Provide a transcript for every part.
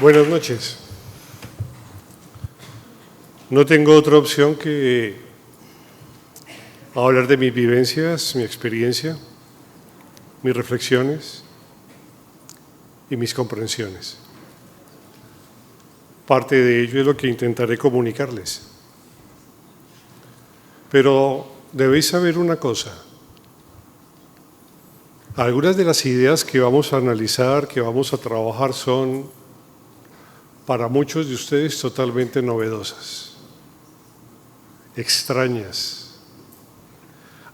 Buenas noches. No tengo otra opción que hablar de mis vivencias, mi experiencia, mis reflexiones y mis comprensiones. Parte de ello es lo que intentaré comunicarles. Pero debéis saber una cosa. Algunas de las ideas que vamos a analizar, que vamos a trabajar, son para muchos de ustedes totalmente novedosas, extrañas,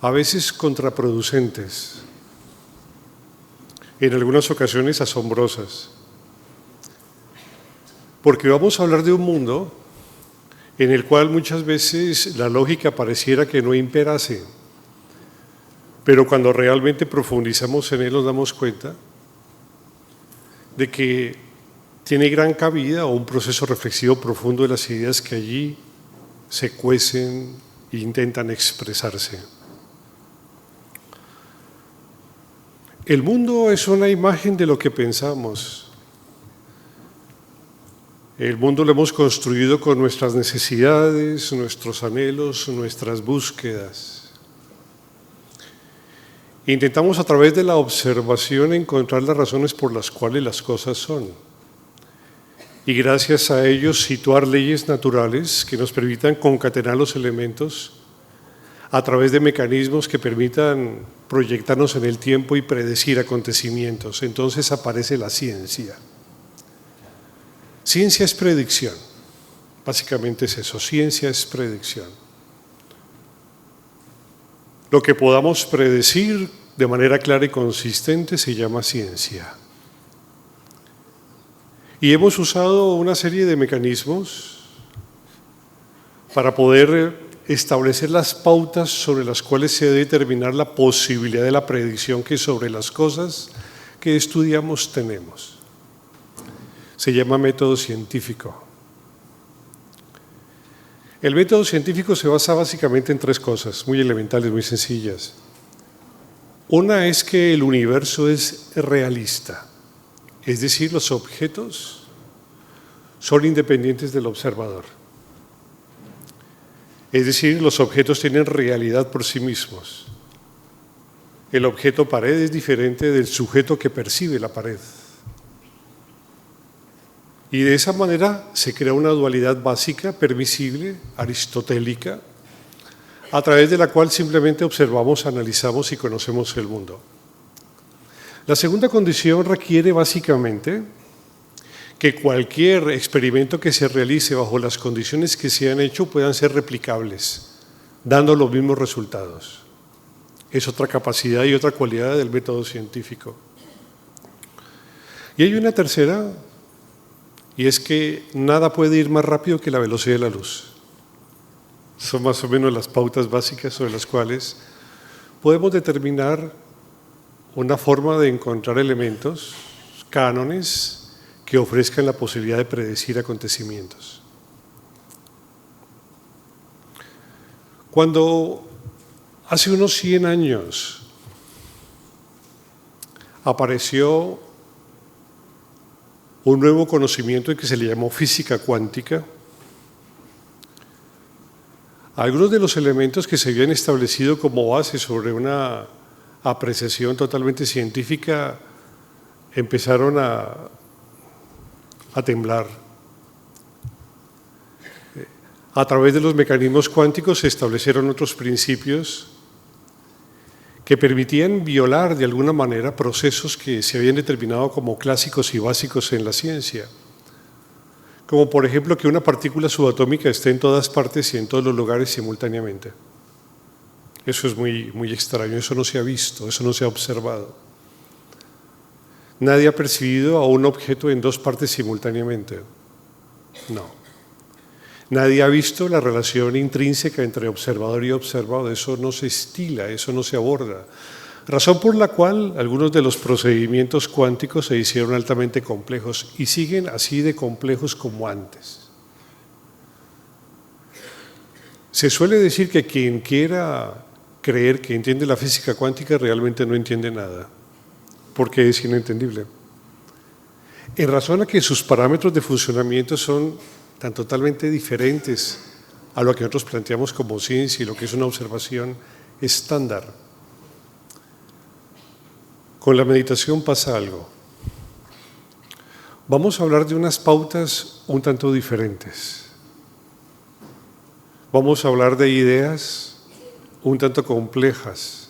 a veces contraproducentes, en algunas ocasiones asombrosas, porque vamos a hablar de un mundo en el cual muchas veces la lógica pareciera que no imperase, pero cuando realmente profundizamos en él nos damos cuenta de que tiene gran cabida o un proceso reflexivo profundo de las ideas que allí se cuecen e intentan expresarse. El mundo es una imagen de lo que pensamos. El mundo lo hemos construido con nuestras necesidades, nuestros anhelos, nuestras búsquedas. Intentamos a través de la observación encontrar las razones por las cuales las cosas son. Y gracias a ellos situar leyes naturales que nos permitan concatenar los elementos a través de mecanismos que permitan proyectarnos en el tiempo y predecir acontecimientos. Entonces aparece la ciencia. Ciencia es predicción. Básicamente es eso, ciencia es predicción. Lo que podamos predecir de manera clara y consistente se llama ciencia. Y hemos usado una serie de mecanismos para poder establecer las pautas sobre las cuales se debe determinar la posibilidad de la predicción que sobre las cosas que estudiamos tenemos. Se llama método científico. El método científico se basa básicamente en tres cosas muy elementales, muy sencillas. Una es que el universo es realista. Es decir, los objetos son independientes del observador. Es decir, los objetos tienen realidad por sí mismos. El objeto pared es diferente del sujeto que percibe la pared. Y de esa manera se crea una dualidad básica, permisible, aristotélica, a través de la cual simplemente observamos, analizamos y conocemos el mundo. La segunda condición requiere básicamente que cualquier experimento que se realice bajo las condiciones que se han hecho puedan ser replicables, dando los mismos resultados. Es otra capacidad y otra cualidad del método científico. Y hay una tercera, y es que nada puede ir más rápido que la velocidad de la luz. Son más o menos las pautas básicas sobre las cuales podemos determinar una forma de encontrar elementos, cánones, que ofrezcan la posibilidad de predecir acontecimientos. Cuando hace unos 100 años apareció un nuevo conocimiento que se le llamó física cuántica, algunos de los elementos que se habían establecido como base sobre una apreciación totalmente científica empezaron a temblar. A través de los mecanismos cuánticos se establecieron otros principios que permitían violar de alguna manera procesos que se habían determinado como clásicos y básicos en la ciencia, como por ejemplo que una partícula subatómica esté en todas partes y en todos los lugares simultáneamente. Eso es muy extraño, eso no se ha visto, eso no se ha observado. Nadie ha percibido a un objeto en dos partes simultáneamente. No. Nadie ha visto la relación intrínseca entre observador y observado, eso no se estila, eso no se aborda. Razón por la cual algunos de los procedimientos cuánticos se hicieron altamente complejos y siguen así de complejos como antes. Se suele decir que quien quiera creer que entiende la física cuántica realmente no entiende nada, porque es inentendible. en razón a que sus parámetros de funcionamiento son tan totalmente diferentes a lo que nosotros planteamos como ciencia y lo que es una observación estándar. Con la meditación pasa algo. Vamos a hablar de unas pautas un tanto diferentes. Vamos a hablar de ideas un tanto complejas.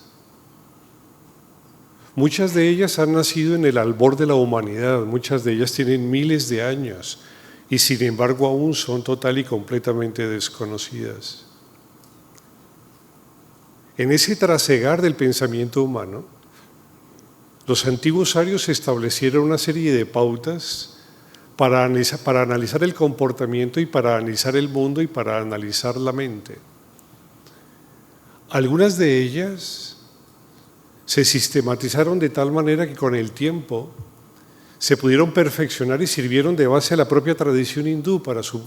Muchas de ellas han nacido en el albor de la humanidad, muchas de ellas tienen miles de años y sin embargo aún son total y completamente desconocidas. En ese trasegar del pensamiento humano, los antiguos sabios establecieron una serie de pautas para analizar el comportamiento y para analizar el mundo y para analizar la mente. Algunas de ellas se sistematizaron de tal manera que con el tiempo se pudieron perfeccionar y sirvieron de base a la propia tradición hindú para su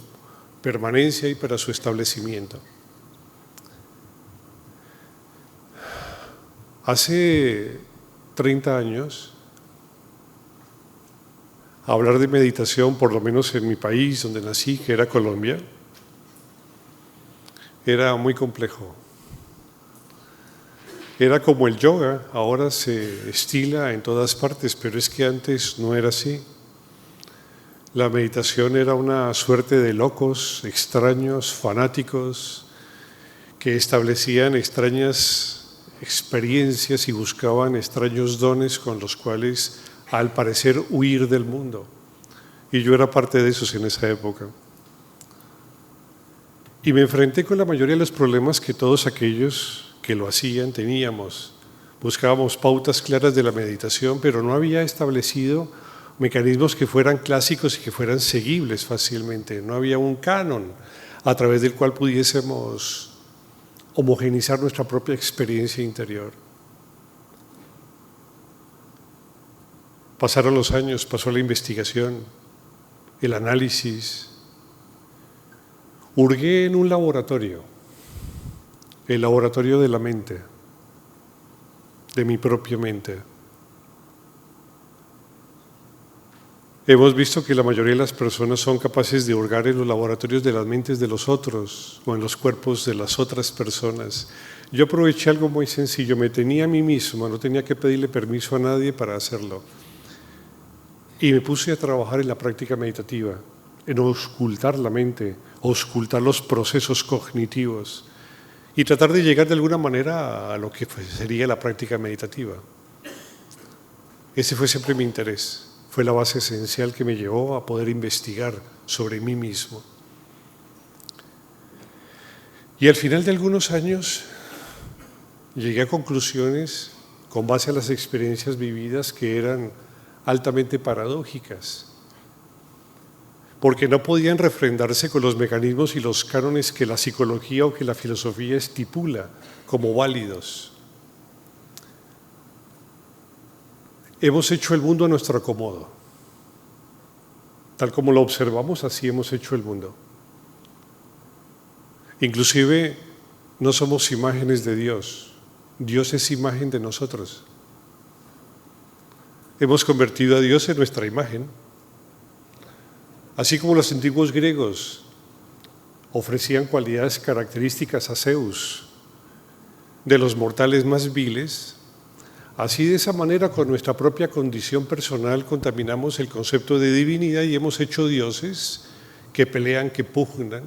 permanencia y para su establecimiento. Hace 30 años, hablar de meditación, por lo menos en mi país donde nací, que era Colombia, era muy complejo. Era como el yoga, ahora se estila en todas partes, pero es que antes no era así. La meditación era una suerte de locos, extraños, fanáticos, que establecían extrañas experiencias y buscaban extraños dones con los cuales, al parecer, huir del mundo. Y yo era parte de esos en esa época. Y me enfrenté con la mayoría de los problemas que todos aquellos que lo hacían teníamos. Buscábamos pautas claras de la meditación, pero no había establecido mecanismos que fueran clásicos y que fueran seguibles fácilmente. No había un canon a través del cual pudiésemos homogeneizar nuestra propia experiencia interior. Pasaron los años, pasó la investigación, el análisis. Hurgué en un laboratorio, el laboratorio de la mente, de mi propia mente. Hemos visto que la mayoría de las personas son capaces de hurgar en los laboratorios de las mentes de los otros o en los cuerpos de las otras personas. Yo aproveché algo muy sencillo, me tenía a mí mismo, no tenía que pedirle permiso a nadie para hacerlo. Y me puse a trabajar en la práctica meditativa, en auscultar la mente, auscultar los procesos cognitivos y tratar de llegar de alguna manera a lo que sería la práctica meditativa. Ese fue siempre mi interés, fue la base esencial que me llevó a poder investigar sobre mí mismo. Y al final de algunos años llegué a conclusiones con base a las experiencias vividas que eran altamente paradójicas, porque no podían refrendarse con los mecanismos y los cánones que la psicología o que la filosofía estipula como válidos. Hemos hecho el mundo a nuestro acomodo. Tal como lo observamos, así hemos hecho el mundo. Inclusive no somos imágenes de Dios. Dios es imagen de nosotros. Hemos convertido a Dios en nuestra imagen. Así como los antiguos griegos ofrecían cualidades características a Zeus de los mortales más viles, así de esa manera con nuestra propia condición personal contaminamos el concepto de divinidad y hemos hecho dioses que pelean, que pugnan,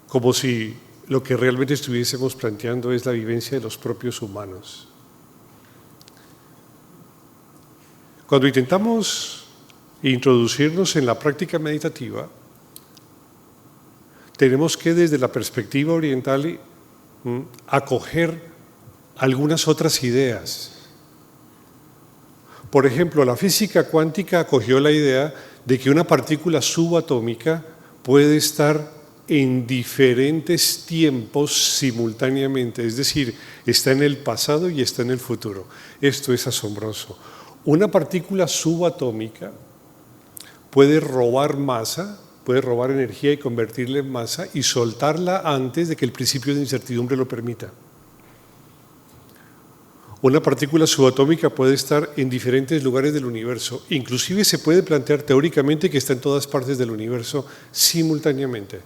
como si lo que realmente estuviésemos planteando es la vivencia de los propios humanos. Cuando intentamos introducirnos en la práctica meditativa, tenemos que desde la perspectiva oriental acoger algunas otras ideas. Por ejemplo, la física cuántica acogió la idea de que una partícula subatómica puede estar en diferentes tiempos simultáneamente, es decir, está en el pasado y está en el futuro. Esto es asombroso. Una partícula subatómica puede robar masa, puede robar energía y convertirla en masa y soltarla antes de que el principio de incertidumbre lo permita. Una partícula subatómica puede estar en diferentes lugares del universo. Inclusive se puede plantear teóricamente que está en todas partes del universo simultáneamente,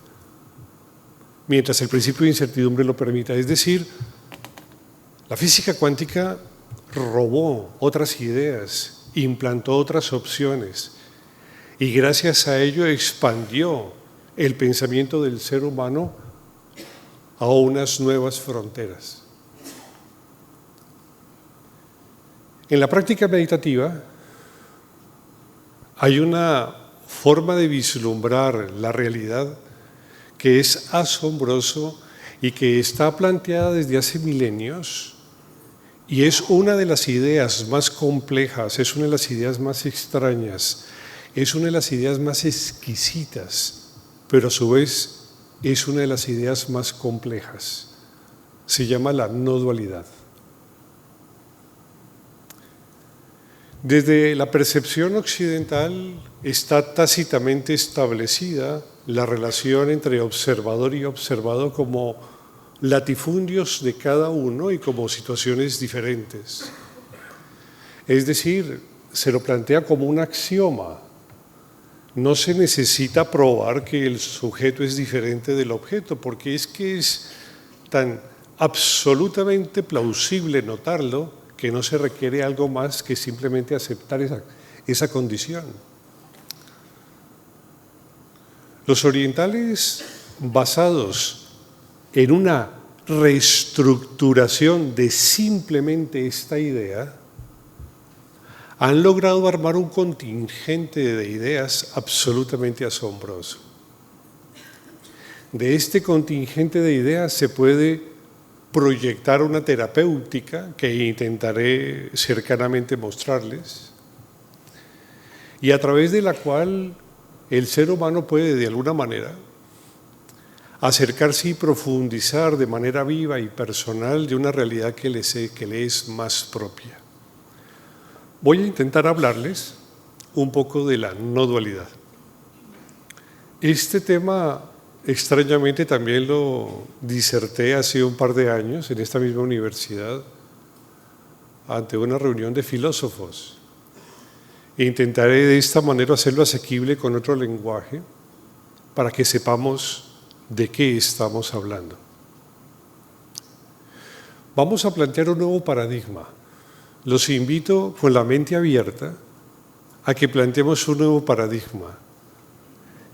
mientras el principio de incertidumbre lo permita. Es decir, la física cuántica robó otras ideas, implantó otras opciones y gracias a ello expandió el pensamiento del ser humano a unas nuevas fronteras. En la práctica meditativa hay una forma de vislumbrar la realidad que es asombroso y que está planteada desde hace milenios y es una de las ideas más complejas, es una de las ideas más extrañas, es una de las ideas más exquisitas, pero a su vez es una de las ideas más complejas. Se llama la no dualidad. Desde la percepción occidental está tácitamente establecida la relación entre observador y observado como latifundios de cada uno y como situaciones diferentes. Es decir, se lo plantea como un axioma. No se necesita probar que el sujeto es diferente del objeto, porque es que es tan absolutamente plausible notarlo que no se requiere algo más que simplemente aceptar esa condición. Los orientales, basados en una reestructuración de simplemente esta idea, han logrado armar un contingente de ideas absolutamente asombroso. De este contingente de ideas se puede proyectar una terapéutica que intentaré cercanamente mostrarles y a través de la cual el ser humano puede de alguna manera acercarse y profundizar de manera viva y personal de una realidad que le es más propia. Voy a intentar hablarles un poco de la no dualidad. Este tema extrañamente también lo diserté hace un par de años en esta misma universidad ante una reunión de filósofos. E intentaré de esta manera hacerlo asequible con otro lenguaje para que sepamos de qué estamos hablando. Vamos a plantear un nuevo paradigma. Los invito con la mente abierta a que planteemos un nuevo paradigma,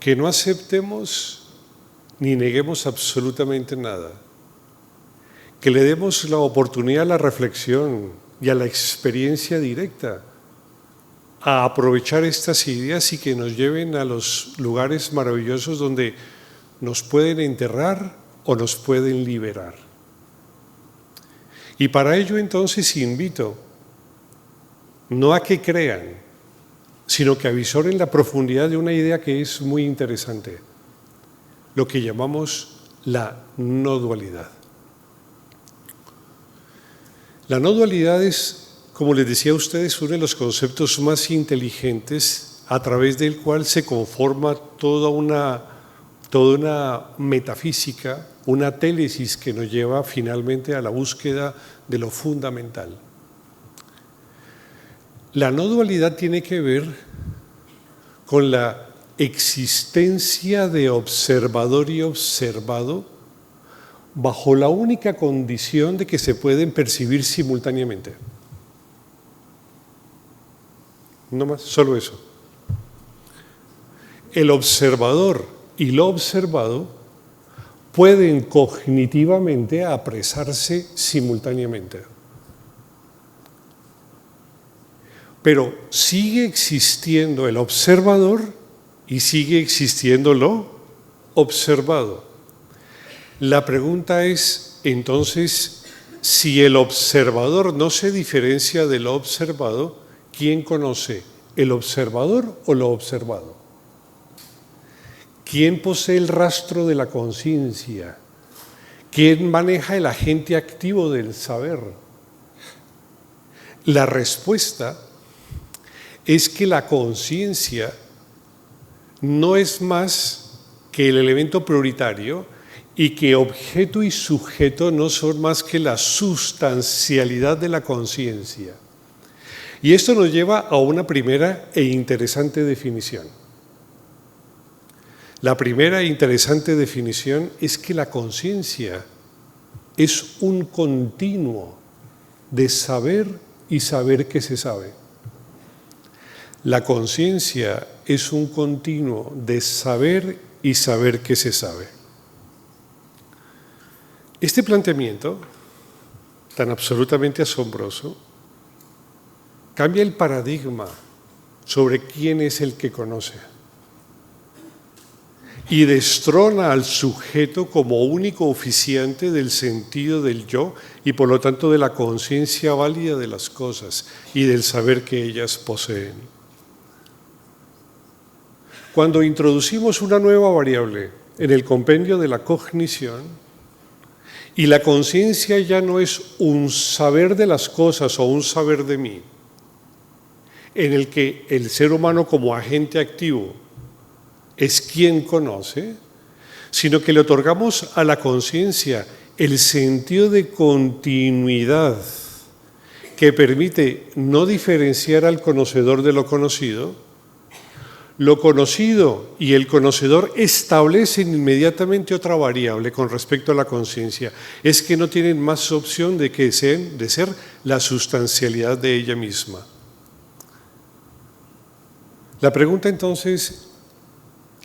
que no aceptemos ni neguemos absolutamente nada, que le demos la oportunidad a la reflexión y a la experiencia directa, a aprovechar estas ideas y que nos lleven a los lugares maravillosos donde nos pueden enterrar o nos pueden liberar. Y para ello entonces invito no a que crean, sino que avisoren la profundidad de una idea que es muy interesante, lo que llamamos la no dualidad. La no dualidad es, como les decía a ustedes, uno de los conceptos más inteligentes a través del cual se conforma toda una metafísica, una télesis que nos lleva finalmente a la búsqueda de lo fundamental. La no dualidad tiene que ver con la existencia de observador y observado bajo la única condición de que se pueden percibir simultáneamente. No más, solo eso. El observador y lo observado pueden cognitivamente apresarse simultáneamente. Pero sigue existiendo el observador y sigue existiendo lo observado. La pregunta es, entonces, si el observador no se diferencia de lo observado, ¿quién conoce? ¿El observador o lo observado? ¿Quién posee el rastro de la conciencia? ¿Quién maneja el agente activo del saber? La respuesta es que la conciencia no es más que el elemento prioritario y que objeto y sujeto no son más que la sustancialidad de la conciencia. Y esto nos lleva a una primera e interesante definición. La primera e interesante definición es que la conciencia es un continuo de saber y saber que se sabe. La conciencia es un continuo de saber y saber que se sabe. Este planteamiento, tan absolutamente asombroso, cambia el paradigma sobre quién es el que conoce y destrona al sujeto como único oficiante del sentido del yo y por lo tanto de la conciencia válida de las cosas y del saber que ellas poseen. Cuando introducimos una nueva variable en el compendio de la cognición, y la conciencia ya no es un saber de las cosas o un saber de mí, en el que el ser humano como agente activo es quien conoce, sino que le otorgamos a la conciencia el sentido de continuidad que permite no diferenciar al conocedor de lo conocido. Lo conocido y el conocedor establecen inmediatamente otra variable con respecto a la conciencia. Es que no tienen más opción de ser la sustancialidad de ella misma. La pregunta entonces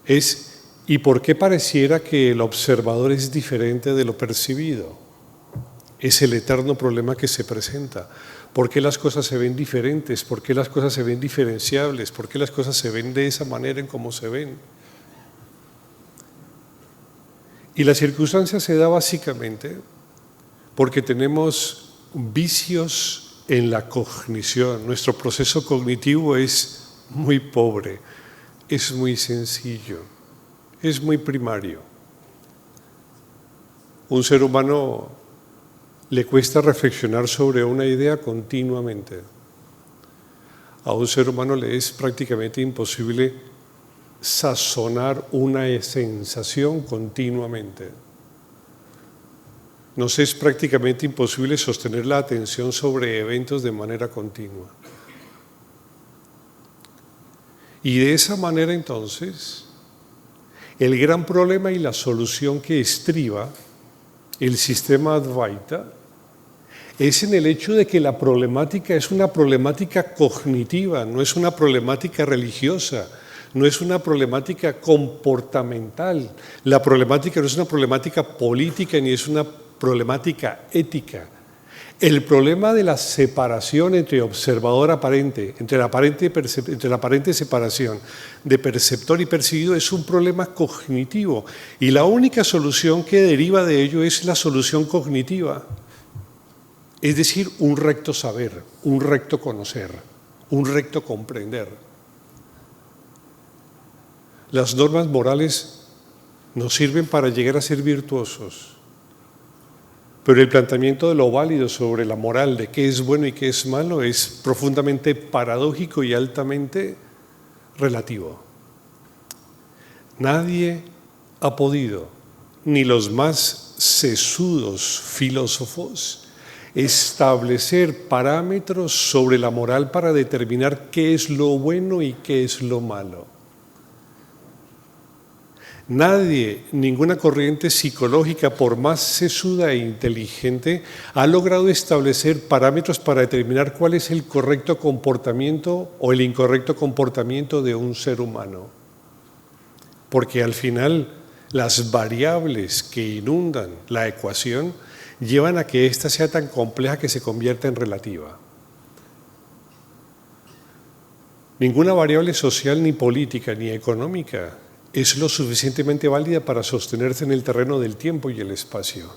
es, ¿y por qué pareciera que el observador es diferente de lo percibido? Es el eterno problema que se presenta. ¿Por qué las cosas se ven diferentes? ¿Por qué las cosas se ven diferenciables? ¿Por qué las cosas se ven de esa manera en cómo se ven? Y la circunstancia se da básicamente porque tenemos vicios en la cognición. Nuestro proceso cognitivo es muy pobre, es muy sencillo, es muy primario. Un ser humano le cuesta reflexionar sobre una idea continuamente. A un ser humano le es prácticamente imposible sazonar una sensación continuamente. Nos es prácticamente imposible sostener la atención sobre eventos de manera continua. Y de esa manera entonces, el gran problema y la solución que estriba el sistema Advaita es en el hecho de que la problemática es una problemática cognitiva, no es una problemática religiosa, no es una problemática comportamental. La problemática no es una problemática política ni es una problemática ética. El problema de la separación entre observador aparente, entre la aparente separación de perceptor y percibido es un problema cognitivo y la única solución que deriva de ello es la solución cognitiva. Es decir, un recto saber, un recto conocer, un recto comprender. Las normas morales nos sirven para llegar a ser virtuosos, pero el planteamiento de lo válido sobre la moral, de qué es bueno y qué es malo, es profundamente paradójico y altamente relativo. Nadie ha podido, ni los más sesudos filósofos, establecer parámetros sobre la moral para determinar qué es lo bueno y qué es lo malo. Nadie, ninguna corriente psicológica, por más sesuda e inteligente, ha logrado establecer parámetros para determinar cuál es el correcto comportamiento o el incorrecto comportamiento de un ser humano. Porque al final, las variables que inundan la ecuación llevan a que ésta sea tan compleja que se convierta en relativa. Ninguna variable social, ni política, ni económica es lo suficientemente válida para sostenerse en el terreno del tiempo y el espacio.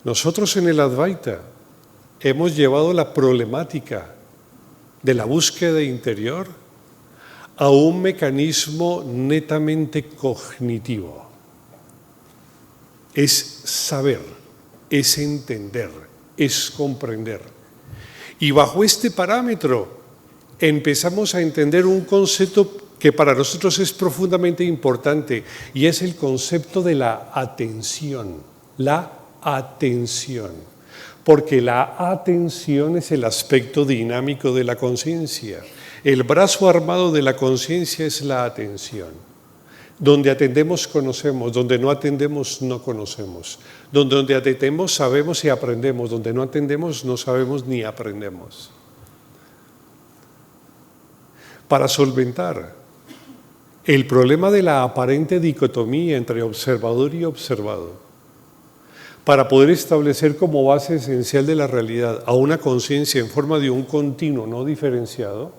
Nosotros en el Advaita hemos llevado la problemática de la búsqueda interior a un mecanismo netamente cognitivo. Es saber, es entender, es comprender. Y bajo este parámetro empezamos a entender un concepto que para nosotros es profundamente importante, y es el concepto de la atención. La atención. Porque la atención es el aspecto dinámico de la conciencia. El brazo armado de la conciencia es la atención. Donde atendemos, conocemos. Donde no atendemos, no conocemos. Donde atendemos, sabemos y aprendemos. Donde no atendemos, no sabemos ni aprendemos. Para solventar el problema de la aparente dicotomía entre observador y observado, para poder establecer como base esencial de la realidad a una conciencia en forma de un continuo no diferenciado,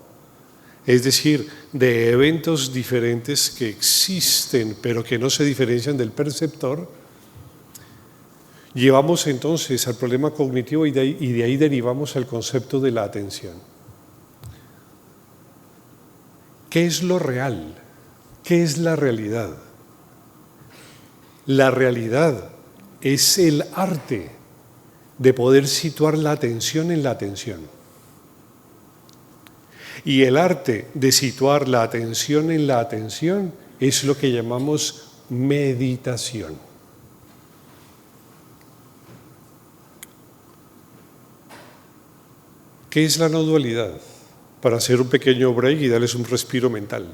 es decir, de eventos diferentes que existen pero que no se diferencian del perceptor, llevamos entonces al problema cognitivo y de ahí derivamos al concepto de la atención. ¿Qué es lo real? ¿Qué es la realidad? La realidad es el arte de poder situar la atención en la atención. Y el arte de situar la atención en la atención es lo que llamamos meditación. ¿Qué es la no dualidad? Para hacer un pequeño break y darles un respiro mental.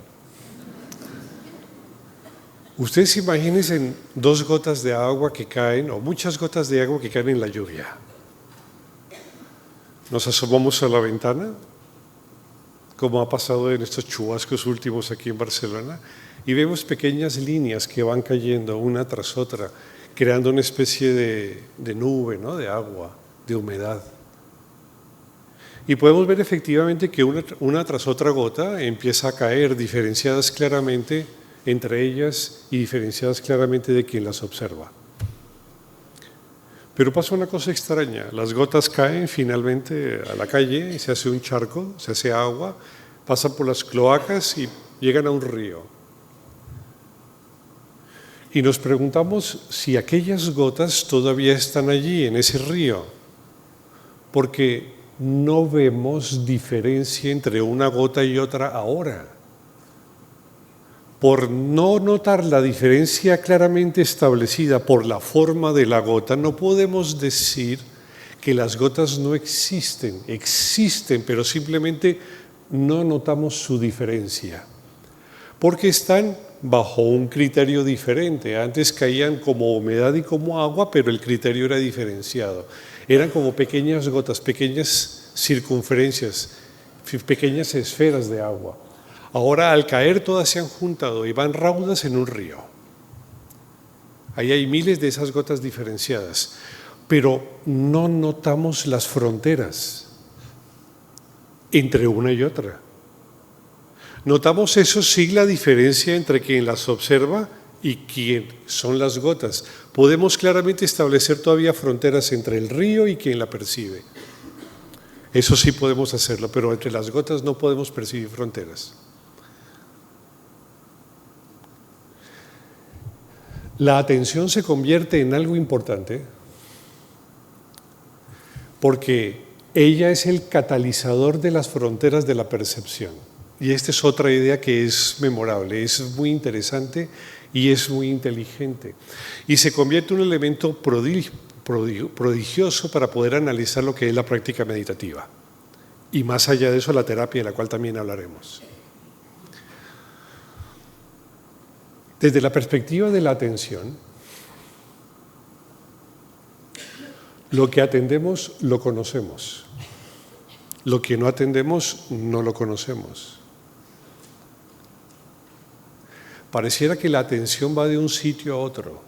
Ustedes imagínense 2 gotas de agua que caen, o muchas gotas de agua que caen en la lluvia. Nos asomamos a la ventana, como ha pasado en estos chubascos últimos aquí en Barcelona, y vemos pequeñas líneas que van cayendo una tras otra, creando una especie de nube, ¿no?, de agua, de humedad. Y podemos ver efectivamente que una tras otra gota empieza a caer, diferenciadas claramente entre ellas y diferenciadas claramente de quien las observa. Pero pasa una cosa extraña, las gotas caen finalmente a la calle, se hace un charco, se hace agua, pasan por las cloacas y llegan a un río. Y nos preguntamos si aquellas gotas todavía están allí, en ese río, porque no vemos diferencia entre una gota y otra ahora. Por no notar la diferencia claramente establecida por la forma de la gota, no podemos decir que las gotas no existen. Existen, pero simplemente no notamos su diferencia. Porque están bajo un criterio diferente. Antes caían como humedad y como agua, pero el criterio era diferenciado. Eran como pequeñas gotas, pequeñas circunferencias, pequeñas esferas de agua. Ahora, al caer, todas se han juntado y van raudas en un río. Ahí hay miles de esas gotas diferenciadas, pero no notamos las fronteras entre una y otra. Notamos, eso sí, la diferencia entre quien las observa y quien son las gotas. Podemos claramente establecer todavía fronteras entre el río y quien la percibe. Eso sí podemos hacerlo, pero entre las gotas no podemos percibir fronteras. La atención se convierte en algo importante porque ella es el catalizador de las fronteras de la percepción. Y esta es otra idea que es memorable, es muy interesante y es muy inteligente. Y se convierte en un elemento prodigioso para poder analizar lo que es la práctica meditativa. Y más allá de eso, la terapia, de la cual también hablaremos. Desde la perspectiva de la atención, lo que atendemos lo conocemos, lo que no atendemos no lo conocemos. Pareciera que la atención va de un sitio a otro.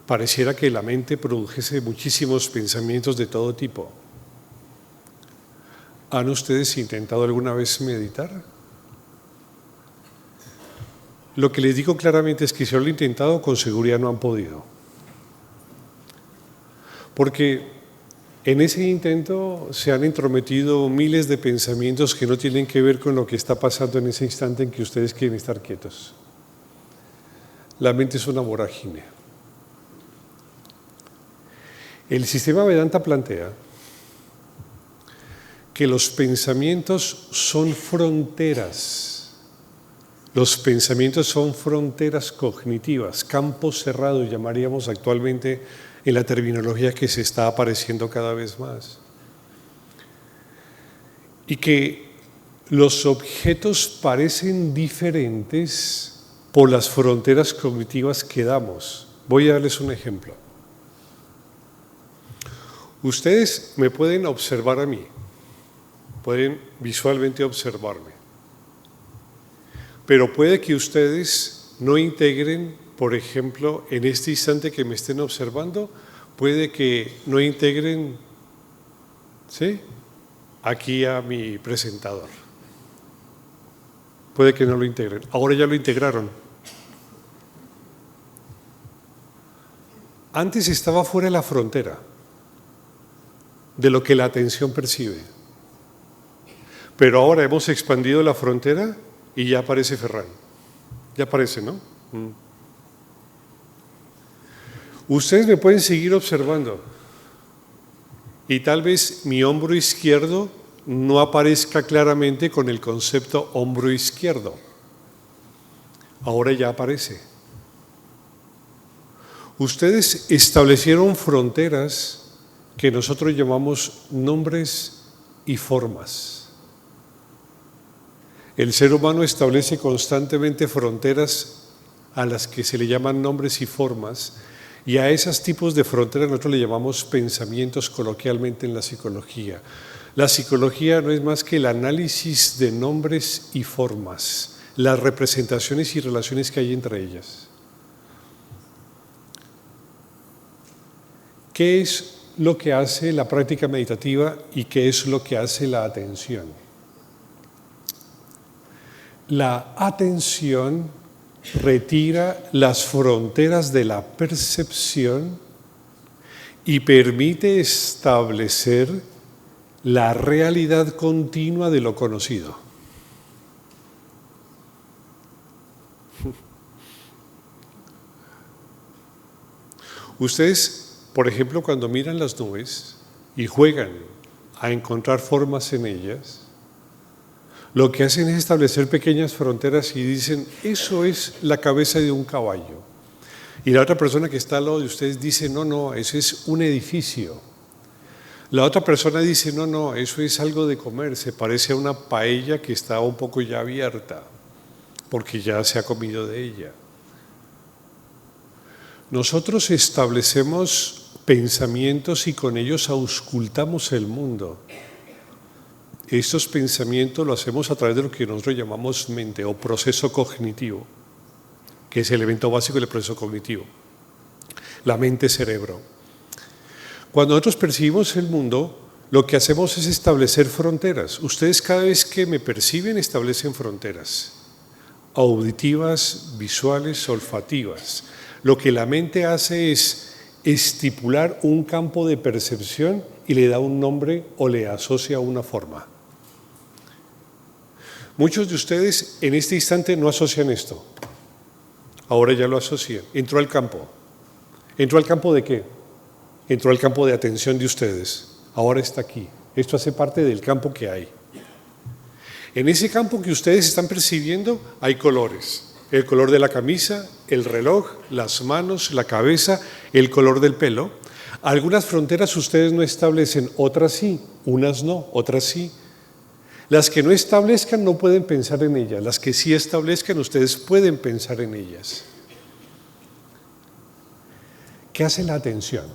Pareciera que la mente produjese muchísimos pensamientos de todo tipo. ¿Han ustedes intentado alguna vez meditar? Lo que les digo claramente es que si lo han intentado, con seguridad no han podido. Porque en ese intento se han entrometido miles de pensamientos que no tienen que ver con lo que está pasando en ese instante en que ustedes quieren estar quietos. La mente es una vorágine. El sistema Vedanta plantea que los pensamientos son fronteras. Los pensamientos son fronteras cognitivas, campos cerrados, llamaríamos actualmente en la terminología que se está apareciendo cada vez más. Y que los objetos parecen diferentes por las fronteras cognitivas que damos. Voy a darles un ejemplo. Ustedes me pueden observar a mí, pueden visualmente observarme, pero puede que ustedes no integren, por ejemplo, en este instante que me estén observando, puede que no integren, ¿sí?, aquí a mi presentador. Puede que no lo integren. Ahora ya lo integraron. Antes estaba fuera de la frontera de lo que la atención percibe. Pero ahora hemos expandido la frontera y ya aparece Ferran. Ya aparece, ¿no? Ustedes me pueden seguir observando y tal vez mi hombro izquierdo no aparezca claramente con el concepto hombro izquierdo. Ahora ya aparece. Ustedes establecieron fronteras que nosotros llamamos nombres y formas. El ser humano establece constantemente fronteras a las que se le llaman nombres y formas, y a esos tipos de fronteras nosotros le llamamos pensamientos coloquialmente en la psicología. La psicología no es más que el análisis de nombres y formas, las representaciones y relaciones que hay entre ellas. ¿Qué es lo que hace la práctica meditativa y qué es lo que hace la atención? La atención retira las fronteras de la percepción y permite establecer la realidad continua de lo conocido. Ustedes, por ejemplo, cuando miran las nubes y juegan a encontrar formas en ellas, lo que hacen es establecer pequeñas fronteras y dicen, eso es la cabeza de un caballo. Y la otra persona que está al lado de ustedes dice, no, no, eso es un edificio. La otra persona dice, no, no, eso es algo de comer, se parece a una paella que está un poco ya abierta, porque ya se ha comido de ella. Nosotros establecemos pensamientos y con ellos auscultamos el mundo. Estos pensamientos lo hacemos a través de lo que nosotros llamamos mente o proceso cognitivo, que es el elemento básico del proceso cognitivo, la mente-cerebro. Cuando nosotros percibimos el mundo, lo que hacemos es establecer fronteras. Ustedes cada vez que me perciben establecen fronteras auditivas, visuales, olfativas. Lo que la mente hace es estipular un campo de percepción y le da un nombre o le asocia una forma. Muchos de ustedes en este instante no asocian esto. Ahora ya lo asocian. Entró al campo. ¿Entró al campo de qué? Entró al campo de atención de ustedes. Ahora está aquí. Esto hace parte del campo que hay. En ese campo que ustedes están percibiendo hay colores. El color de la camisa, el reloj, las manos, la cabeza, el color del pelo. Algunas fronteras ustedes no establecen, otras sí, unas no, otras sí. Las que no establezcan no pueden pensar en ellas, las que sí establezcan ustedes pueden pensar en ellas. ¿Qué hace la atención?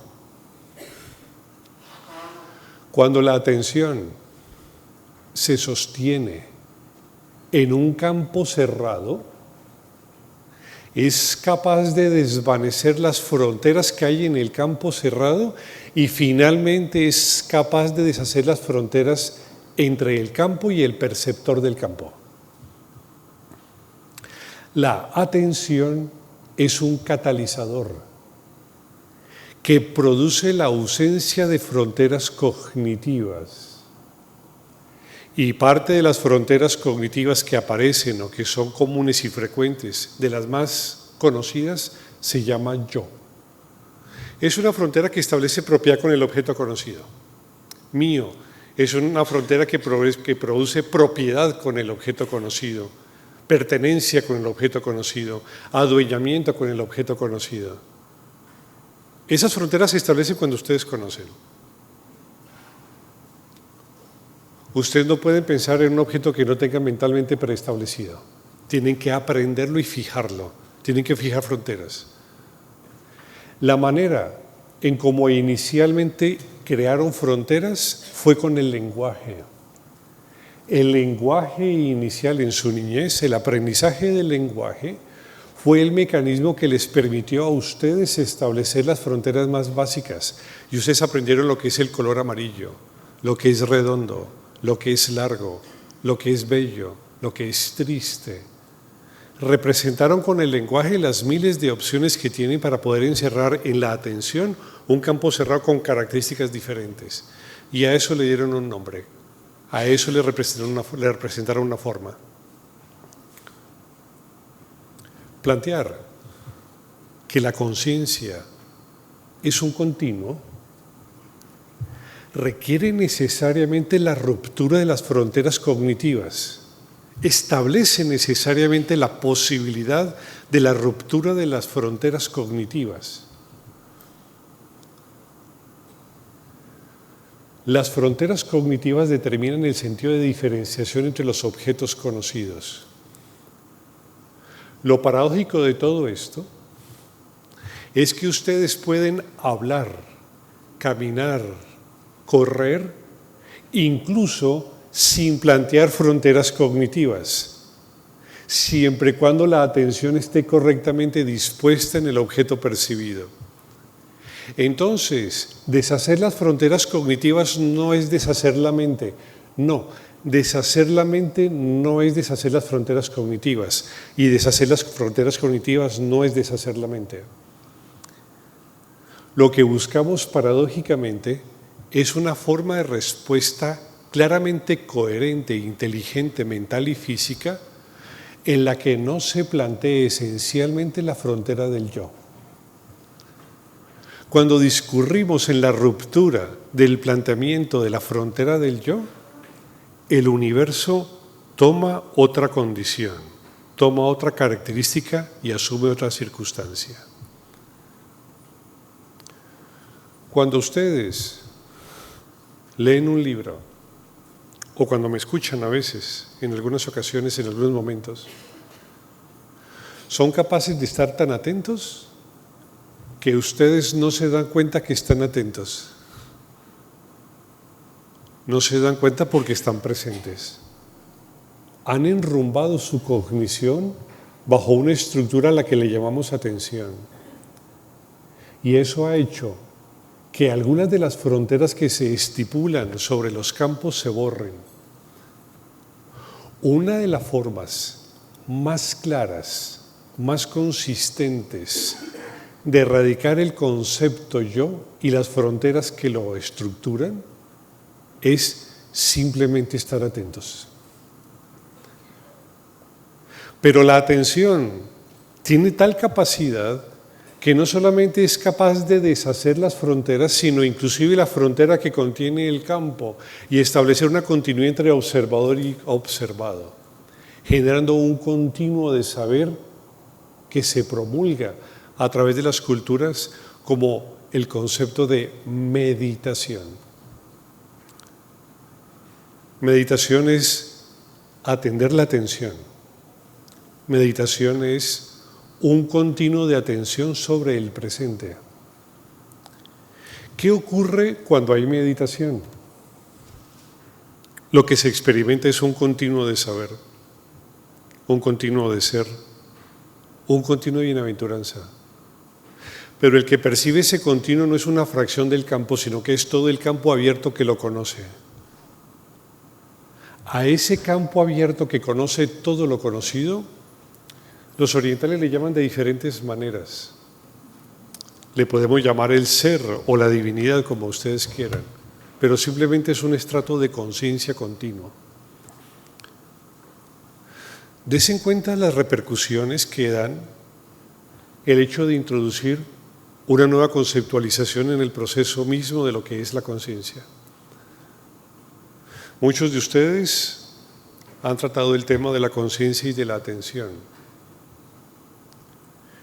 Cuando la atención se sostiene en un campo cerrado, es capaz de desvanecer las fronteras que hay en el campo cerrado y finalmente es capaz de deshacer las fronteras entre el campo y el perceptor del campo. La atención es un catalizador que produce la ausencia de fronteras cognitivas. Y parte de las fronteras cognitivas que aparecen o que son comunes y frecuentes, de las más conocidas, se llama yo. Es una frontera que establece propiedad con el objeto conocido. Mío es una frontera que produce propiedad con el objeto conocido, pertenencia con el objeto conocido, adueñamiento con el objeto conocido. Esas fronteras se establecen cuando ustedes conocen. Ustedes no pueden pensar en un objeto que no tengan mentalmente preestablecido. Tienen que aprenderlo y fijarlo. Tienen que fijar fronteras. La manera en cómo inicialmente crearon fronteras fue con el lenguaje. El lenguaje inicial en su niñez, el aprendizaje del lenguaje, fue el mecanismo que les permitió a ustedes establecer las fronteras más básicas. Y ustedes aprendieron lo que es el color amarillo, lo que es redondo, lo que es largo, lo que es bello, lo que es triste. Representaron con el lenguaje las miles de opciones que tienen para poder encerrar en la atención un campo cerrado con características diferentes. Y a eso le dieron un nombre, a eso le representaron una forma. Plantear que la conciencia es un continuo requiere necesariamente la ruptura de las fronteras cognitivas. Establece necesariamente la posibilidad de la ruptura de las fronteras cognitivas. Las fronteras cognitivas determinan el sentido de diferenciación entre los objetos conocidos. Lo paradójico de todo esto es que ustedes pueden hablar, caminar, correr, incluso sin plantear fronteras cognitivas, siempre y cuando la atención esté correctamente dispuesta en el objeto percibido. Entonces, deshacer las fronteras cognitivas no es deshacer la mente, no. Deshacer la mente no es deshacer las fronteras cognitivas, y deshacer las fronteras cognitivas no es deshacer la mente. Lo que buscamos paradójicamente es una forma de respuesta claramente coherente, inteligente, mental y física, en la que no se plantee esencialmente la frontera del yo. Cuando discurrimos en la ruptura del planteamiento de la frontera del yo, el universo toma otra condición, toma otra característica y asume otra circunstancia. Cuando ustedes leen un libro, o cuando me escuchan a veces, en algunas ocasiones, en algunos momentos, ¿son capaces de estar tan atentos que ustedes no se dan cuenta que están atentos? No se dan cuenta porque están presentes. Han enrumbado su cognición bajo una estructura a la que le llamamos atención. Y eso ha hecho que algunas de las fronteras que se estipulan sobre los campos se borren. Una de las formas más claras, más consistentes de erradicar el concepto yo y las fronteras que lo estructuran es simplemente estar atentos. Pero la atención tiene tal capacidad que no solamente es capaz de deshacer las fronteras, sino inclusive la frontera que contiene el campo y establecer una continuidad entre observador y observado, generando un continuo de saber que se promulga a través de las culturas como el concepto de meditación. Meditación es atender la atención. Meditación es un continuo de atención sobre el presente. ¿Qué ocurre cuando hay meditación? Lo que se experimenta es un continuo de saber, un continuo de ser, un continuo de bienaventuranza. Pero el que percibe ese continuo no es una fracción del campo, sino que es todo el campo abierto que lo conoce. A ese campo abierto que conoce todo lo conocido, los orientales le llaman de diferentes maneras. Le podemos llamar el ser o la divinidad, como ustedes quieran, pero simplemente es un estrato de conciencia continua. Desen cuenta las repercusiones que dan el hecho de introducir una nueva conceptualización en el proceso mismo de lo que es la conciencia. Muchos de ustedes han tratado el tema de la conciencia y de la atención.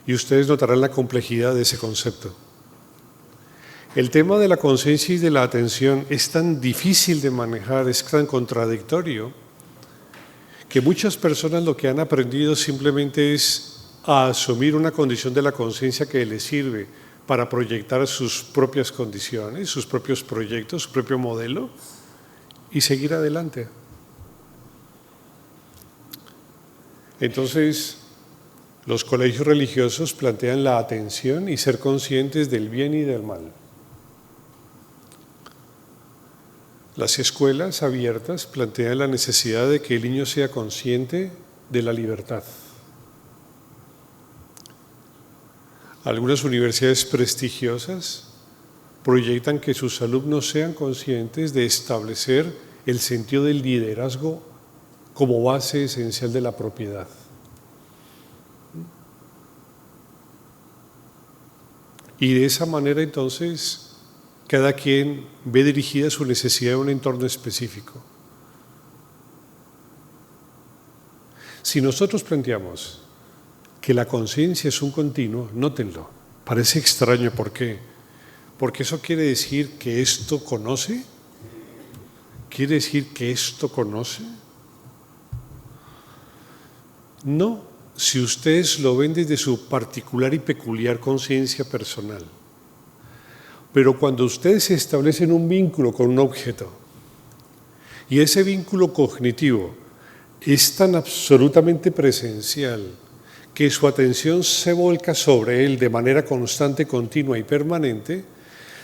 Y ustedes notarán la complejidad de ese concepto. El tema de la conciencia y de la atención es tan difícil de manejar, es tan contradictorio, que muchas personas lo que han aprendido simplemente es a asumir una condición de la conciencia que les sirve para proyectar sus propias condiciones, sus propios proyectos, su propio modelo y seguir adelante. Entonces, los colegios religiosos plantean la atención y ser conscientes del bien y del mal. Las escuelas abiertas plantean la necesidad de que el niño sea consciente de la libertad. Algunas universidades prestigiosas proyectan que sus alumnos sean conscientes de establecer el sentido del liderazgo como base esencial de la propiedad. Y de esa manera entonces cada quien ve dirigida su necesidad a un entorno específico. Si nosotros planteamos que la conciencia es un continuo, nótenlo, parece extraño, ¿por qué? Porque eso quiere decir que esto conoce, quiere decir que esto conoce. No, si ustedes lo ven desde su particular y peculiar conciencia personal. Pero cuando ustedes establecen un vínculo con un objeto y ese vínculo cognitivo es tan absolutamente presencial que su atención se volca sobre él de manera constante, continua y permanente,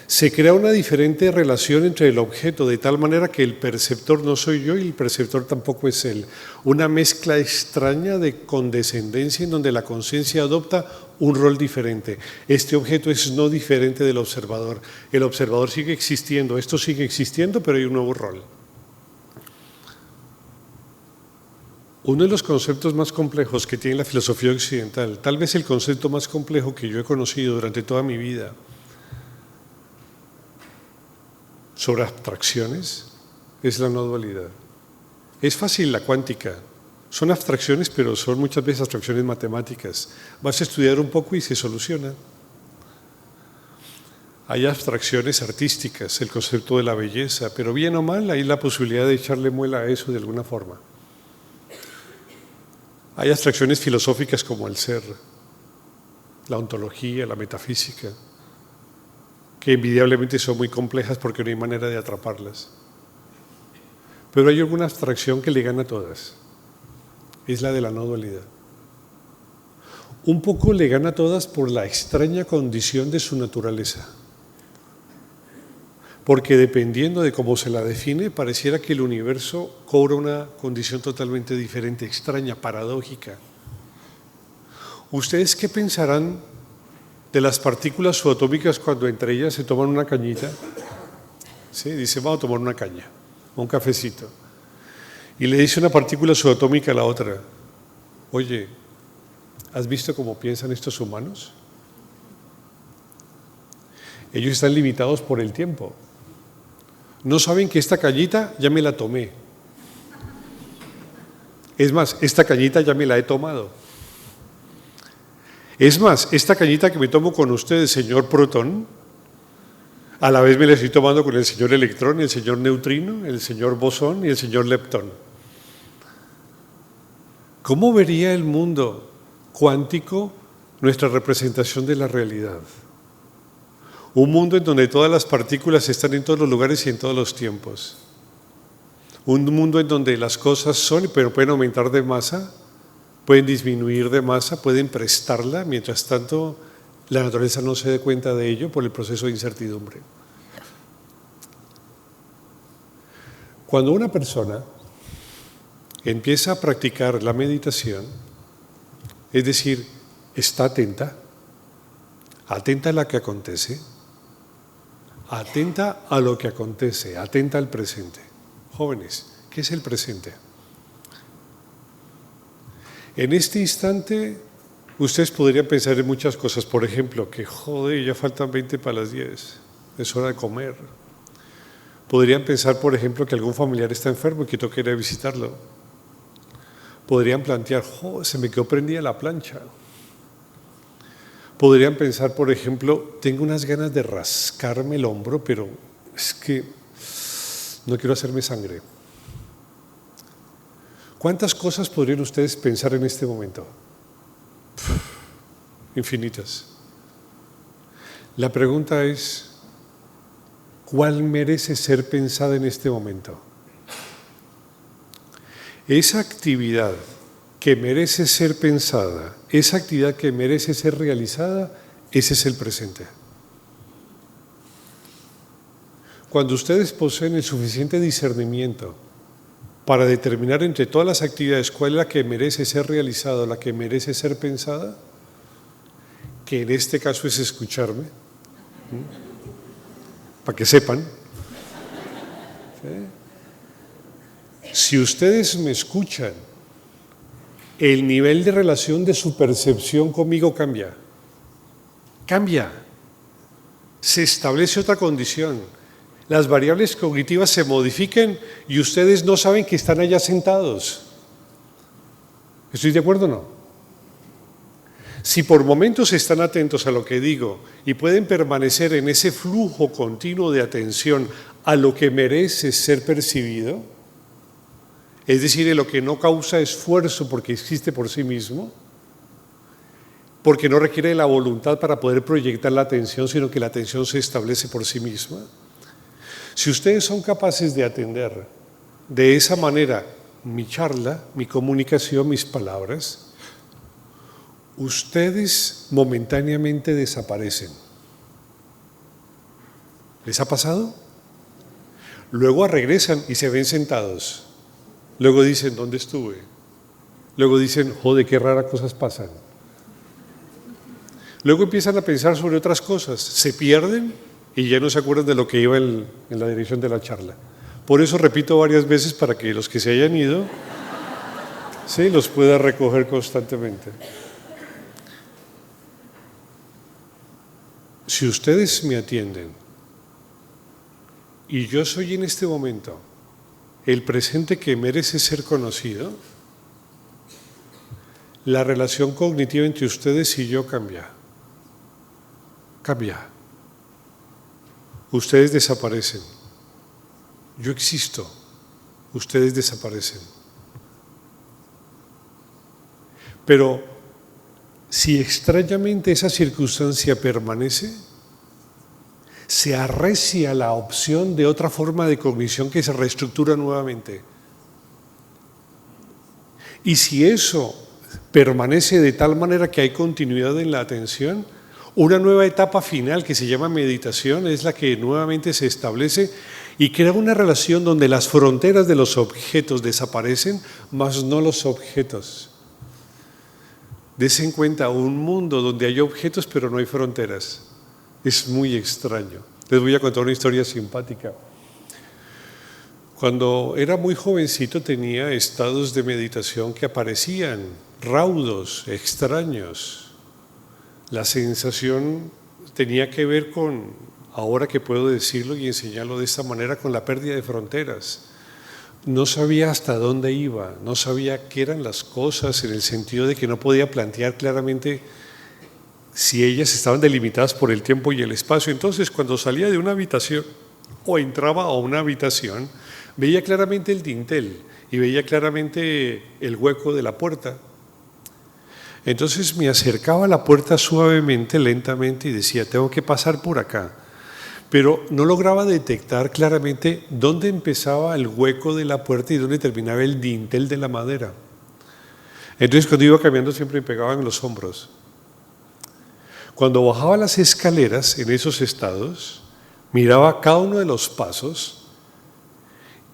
se crea una diferente relación entre el objeto, de tal manera que el perceptor no soy yo y el perceptor tampoco es él. Una mezcla extraña de condescendencia en donde la conciencia adopta un rol diferente. Este objeto es no diferente del observador. El observador sigue existiendo, esto sigue existiendo, pero hay un nuevo rol. Uno de los conceptos más complejos que tiene la filosofía occidental, tal vez el concepto más complejo que yo he conocido durante toda mi vida, sobre abstracciones, es la no dualidad. Es fácil la cuántica. Son abstracciones, pero son muchas veces abstracciones matemáticas. Vas a estudiar un poco y se soluciona. Hay abstracciones artísticas, el concepto de la belleza, pero bien o mal hay la posibilidad de echarle muela a eso de alguna forma. Hay abstracciones filosóficas como el ser, la ontología, la metafísica, que envidiablemente son muy complejas porque no hay manera de atraparlas. Pero hay alguna abstracción que le gana a todas, es la de la no dualidad. Un poco le gana a todas por la extraña condición de su naturaleza, porque dependiendo de cómo se la define, pareciera que el universo cobra una condición totalmente diferente, extraña, paradójica. ¿Ustedes qué pensarán de las partículas subatómicas cuando entre ellas se toman una cañita? ¿Sí? Dice, vamos a tomar una caña, un cafecito. Y le dice una partícula subatómica a la otra, oye, ¿has visto cómo piensan estos humanos? Ellos están limitados por el tiempo. No saben que esta cañita ya me la tomé. Es más, esta cañita ya me la he tomado. Es más, esta cañita que me tomo con usted, el señor protón, a la vez me la estoy tomando con el señor electrón, el señor neutrino, el señor bosón y el señor leptón. ¿Cómo vería el mundo cuántico nuestra representación de la realidad? Un mundo en donde todas las partículas están en todos los lugares y en todos los tiempos. Un mundo en donde las cosas son, pero pueden aumentar de masa, pueden disminuir de masa, pueden prestarla, mientras tanto la naturaleza no se dé cuenta de ello por el proceso de incertidumbre. Cuando una persona empieza a practicar la meditación, es decir, está atenta a lo que acontece, atenta a lo que acontece, atenta al presente. Jóvenes, ¿qué es el presente? En este instante, ustedes podrían pensar en muchas cosas. Por ejemplo, que joder, ya faltan 20 para las 10, es hora de comer. Podrían pensar, por ejemplo, que algún familiar está enfermo y que toca ir a visitarlo. Podrían plantear, se me quedó prendida la plancha. Podrían pensar, por ejemplo, tengo unas ganas de rascarme el hombro, pero es que no quiero hacerme sangre. ¿Cuántas cosas podrían ustedes pensar en este momento? Infinitas. La pregunta es, ¿cuál merece ser pensada en este momento? Esa actividad que merece ser pensada, esa actividad que merece ser realizada, ese es el presente. Cuando ustedes poseen el suficiente discernimiento para determinar entre todas las actividades cuál es la que merece ser realizada, la que merece ser pensada, que en este caso es escucharme, para que sepan. ¿Sí? Si ustedes me escuchan, el nivel de relación de su percepción conmigo cambia. Cambia. Se establece otra condición. Las variables cognitivas se modifican y ustedes no saben que están allá sentados. ¿Estoy de acuerdo o no? Si por momentos están atentos a lo que digo y pueden permanecer en ese flujo continuo de atención a lo que merece ser percibido, es decir, en lo que no causa esfuerzo porque existe por sí mismo, porque no requiere la voluntad para poder proyectar la atención, sino que la atención se establece por sí misma. Si ustedes son capaces de atender de esa manera mi charla, mi comunicación, mis palabras, ustedes momentáneamente desaparecen. ¿Les ha pasado? Luego regresan y se ven sentados. Luego dicen, ¿dónde estuve? Luego dicen, joder, qué raras cosas pasan. Luego empiezan a pensar sobre otras cosas, se pierden y ya no se acuerdan de lo que iba en la dirección de la charla. Por eso repito varias veces para que los que se hayan ido, sí, los pueda recoger constantemente. Si ustedes me atienden y yo soy en este momento el presente que merece ser conocido, la relación cognitiva entre ustedes y yo cambia. Cambia. Ustedes desaparecen. Yo existo. Ustedes desaparecen. Pero si extrañamente esa circunstancia permanece, se arrecia la opción de otra forma de cognición que se reestructura nuevamente. Y si eso permanece de tal manera que hay continuidad en la atención, una nueva etapa final que se llama meditación es la que nuevamente se establece y crea una relación donde las fronteras de los objetos desaparecen, mas no los objetos. Dese en cuenta un mundo donde hay objetos pero no hay fronteras. Es muy extraño. Les voy a contar una historia simpática. Cuando era muy jovencito tenía estados de meditación que aparecían raudos, extraños. La sensación tenía que ver con, ahora que puedo decirlo y enseñarlo de esta manera, con la pérdida de fronteras. No sabía hasta dónde iba, no sabía qué eran las cosas, en el sentido de que no podía plantear claramente si ellas estaban delimitadas por el tiempo y el espacio. Entonces, cuando salía de una habitación o entraba a una habitación, veía claramente el dintel y veía claramente el hueco de la puerta. Entonces me acercaba a la puerta suavemente, lentamente, y decía, tengo que pasar por acá. Pero no lograba detectar claramente dónde empezaba el hueco de la puerta y dónde terminaba el dintel de la madera. Entonces, cuando iba caminando siempre me pegaban en los hombros. Cuando bajaba las escaleras en esos estados, miraba cada uno de los pasos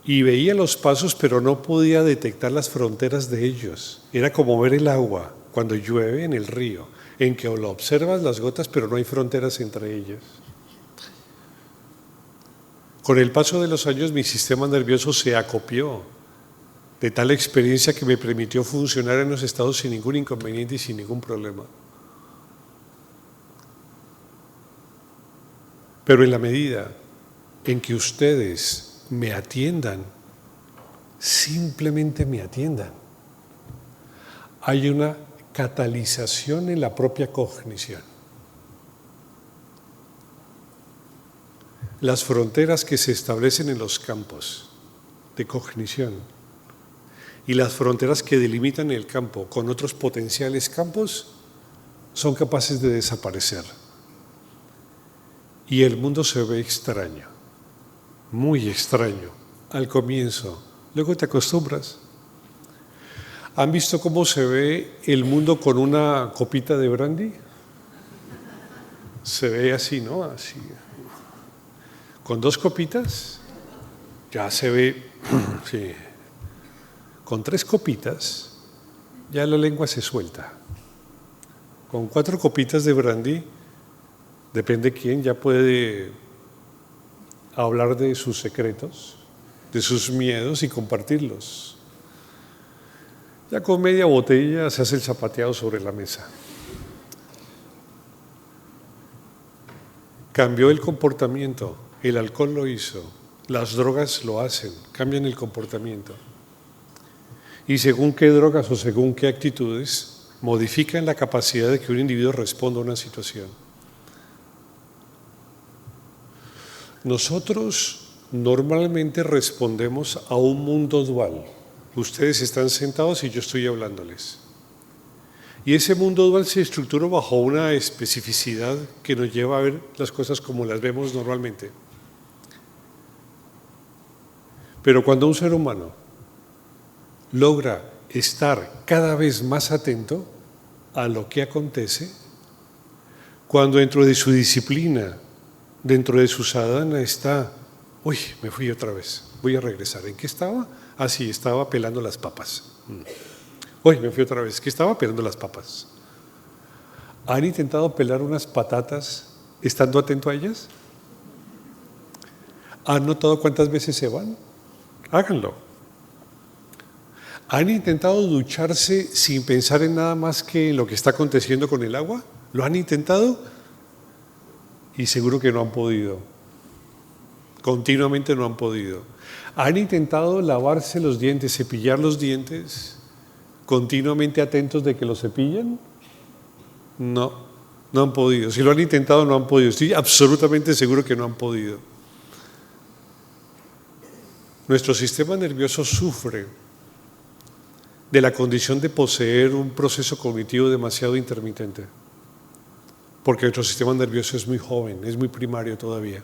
y veía los pasos, pero no podía detectar las fronteras de ellos. Era como ver el agua cuando llueve en el río, en que lo observas las gotas, pero no hay fronteras entre ellas. Con el paso de los años mi sistema nervioso se acopió de tal experiencia que me permitió funcionar en los estados sin ningún inconveniente y sin ningún problema. Pero en la medida en que ustedes me atiendan, simplemente me atiendan. Hay una catalización en la propia cognición. Las fronteras que se establecen en los campos de cognición y las fronteras que delimitan el campo con otros potenciales campos son capaces de desaparecer. Y el mundo se ve extraño, muy extraño, al comienzo. Luego te acostumbras. ¿Han visto cómo se ve el mundo con una copita de brandy? Se ve así, ¿no? Así. Con 2 copitas, ya se ve, sí. Con 3 copitas, ya la lengua se suelta. Con 4 copitas de brandy, depende quién, ya puede hablar de sus secretos, de sus miedos y compartirlos. Ya con media botella se hace el zapateado sobre la mesa. Cambió el comportamiento, el alcohol lo hizo, las drogas lo hacen, cambian el comportamiento. Y según qué drogas o según qué actitudes, modifican la capacidad de que un individuo responda a una situación. Nosotros normalmente respondemos a un mundo dual. Ustedes están sentados y yo estoy hablándoles. Y ese mundo dual se estructura bajo una especificidad que nos lleva a ver las cosas como las vemos normalmente. Pero cuando un ser humano logra estar cada vez más atento a lo que acontece, cuando dentro de su disciplina, dentro de su sadhana está, uy, me fui otra vez, voy a regresar. ¿En qué estaba? Ah, sí, estaba pelando las papas. Uy, me fui otra vez, ¿qué estaba pelando las papas? ¿Han intentado pelar unas patatas estando atento a ellas? ¿Han notado cuántas veces se van? Háganlo. ¿Han intentado ducharse sin pensar en nada más que en lo que está aconteciendo con el agua? ¿Lo han intentado? Y seguro que no han podido. Continuamente no han podido. ¿Han intentado lavarse los dientes, cepillar los dientes, continuamente atentos de que los cepillan? No, no han podido. Si lo han intentado, no han podido. Estoy absolutamente seguro que no han podido. Nuestro sistema nervioso sufre de la condición de poseer un proceso cognitivo demasiado intermitente, porque nuestro sistema nervioso es muy joven, es muy primario todavía.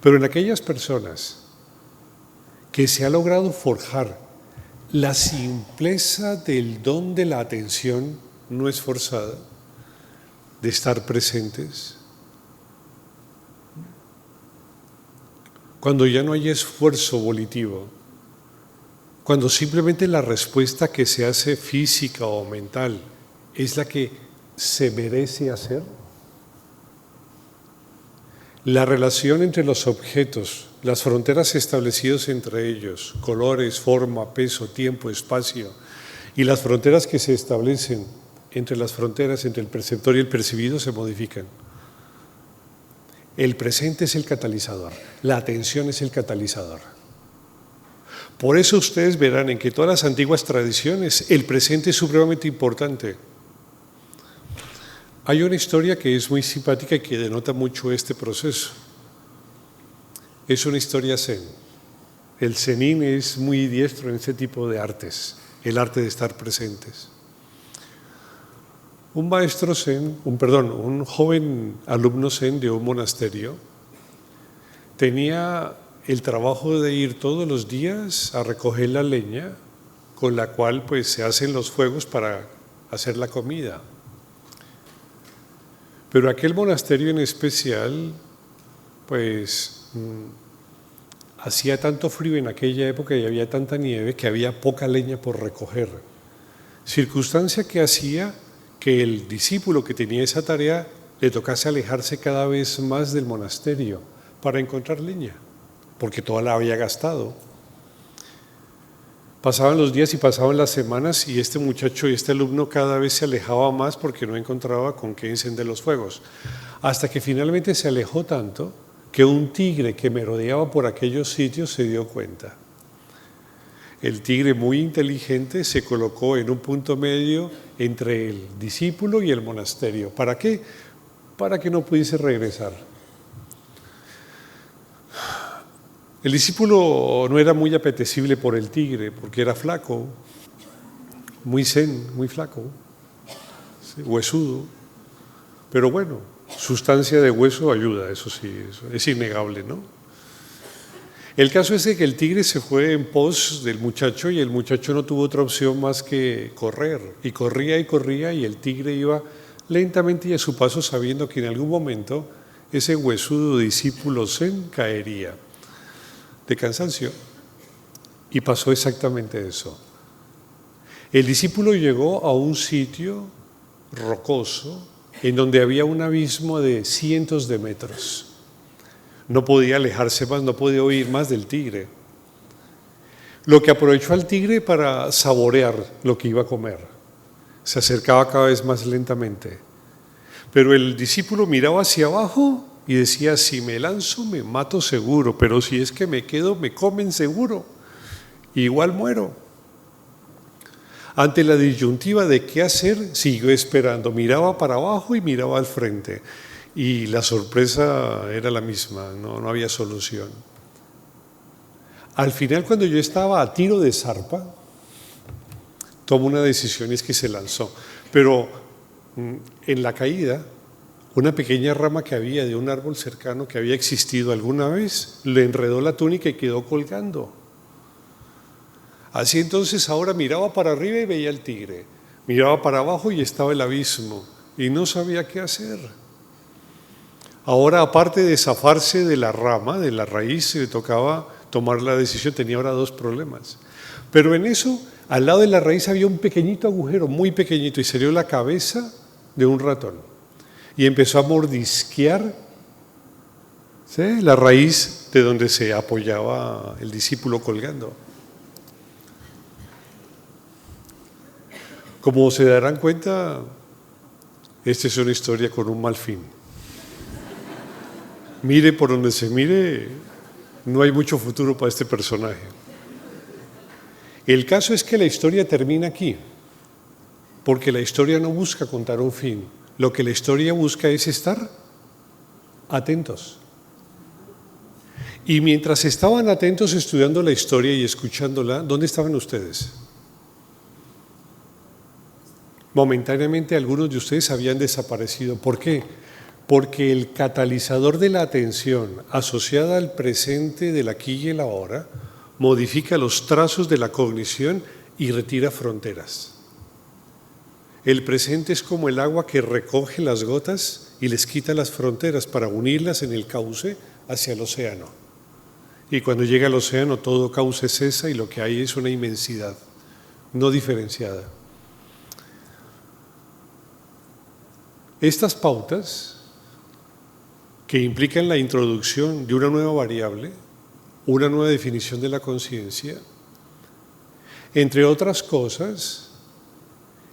Pero en aquellas personas que se ha logrado forjar la simpleza del don de la atención no esforzada, de estar presentes, cuando ya no hay esfuerzo volitivo, cuando simplemente la respuesta que se hace física o mental es la que se merece hacer, la relación entre los objetos, las fronteras establecidas entre ellos, colores, forma, peso, tiempo, espacio, y las fronteras que se establecen entre las fronteras entre el perceptor y el percibido se modifican. El presente es el catalizador, la atención es el catalizador. Por eso ustedes verán en que todas las antiguas tradiciones el presente es supremamente importante. Hay una historia que es muy simpática y que denota mucho este proceso. Es una historia zen. El zenin es muy diestro en este tipo de artes, el arte de estar presentes. Un maestro zen, un joven alumno zen de un monasterio tenía el trabajo de ir todos los días a recoger la leña con la cual pues se hacen los fuegos para hacer la comida. Pero aquel monasterio en especial, pues hacía tanto frío en aquella época y había tanta nieve que había poca leña por recoger. Circunstancia que hacía que el discípulo que tenía esa tarea le tocase alejarse cada vez más del monasterio para encontrar leña, porque toda la había gastado. Pasaban los días y pasaban las semanas y este muchacho y este alumno cada vez se alejaba más porque no encontraba con qué encender los fuegos. Hasta que finalmente se alejó tanto que un tigre que merodeaba por aquellos sitios se dio cuenta. El tigre, muy inteligente, se colocó en un punto medio entre el discípulo y el monasterio. ¿Para qué? Para que no pudiese regresar. El discípulo no era muy apetecible por el tigre, porque era flaco, muy zen, muy flaco, ¿sí? Huesudo. Pero bueno, sustancia de hueso ayuda, eso sí, eso es innegable, ¿no? El caso es que el tigre se fue en pos del muchacho y el muchacho no tuvo otra opción más que correr. Y corría y el tigre iba lentamente y a su paso sabiendo que en algún momento ese huesudo discípulo zen caería de cansancio. Y pasó exactamente eso. El discípulo llegó a un sitio rocoso en donde había un abismo de cientos de metros. No podía alejarse más, no podía oír más del tigre. Lo que aprovechó al tigre para saborear lo que iba a comer. Se acercaba cada vez más lentamente. Pero el discípulo miraba hacia abajo y decía, si me lanzo me mato seguro, pero si es que me quedo me comen seguro. Igual muero. Ante la disyuntiva de qué hacer, siguió esperando. Miraba para abajo y miraba al frente. Y la sorpresa era la misma, no había solución. Al final, cuando yo estaba a tiro de zarpa, tomó una decisión y es que se lanzó. Pero en la caída, una pequeña rama que había de un árbol cercano que había existido alguna vez, le enredó la túnica y quedó colgando. Así entonces ahora miraba para arriba y veía el tigre, miraba para abajo y estaba el abismo y no sabía qué hacer. Ahora, aparte de zafarse de la rama, de la raíz, le tocaba tomar la decisión, tenía ahora dos problemas. Pero en eso, al lado de la raíz había un pequeñito agujero, muy pequeñito, y salió la cabeza de un ratón. Y empezó a mordisquear, ¿sí?, la raíz de donde se apoyaba el discípulo colgando. Como se darán cuenta, esta es una historia con un mal fin. Mire por donde se mire, no hay mucho futuro para este personaje. El caso es que la historia termina aquí, porque la historia no busca contar un fin. Lo que la historia busca es estar atentos. Y mientras estaban atentos estudiando la historia y escuchándola, ¿dónde estaban ustedes? Momentáneamente algunos de ustedes habían desaparecido. ¿Por qué? Porque el catalizador de la atención asociada al presente del aquí y el ahora modifica los trazos de la cognición y retira fronteras. El presente es como el agua que recoge las gotas y les quita las fronteras para unirlas en el cauce hacia el océano. Y cuando llega al océano todo cauce cesa y lo que hay es una inmensidad no diferenciada. Estas pautas que implican la introducción de una nueva variable, una nueva definición de la conciencia, entre otras cosas,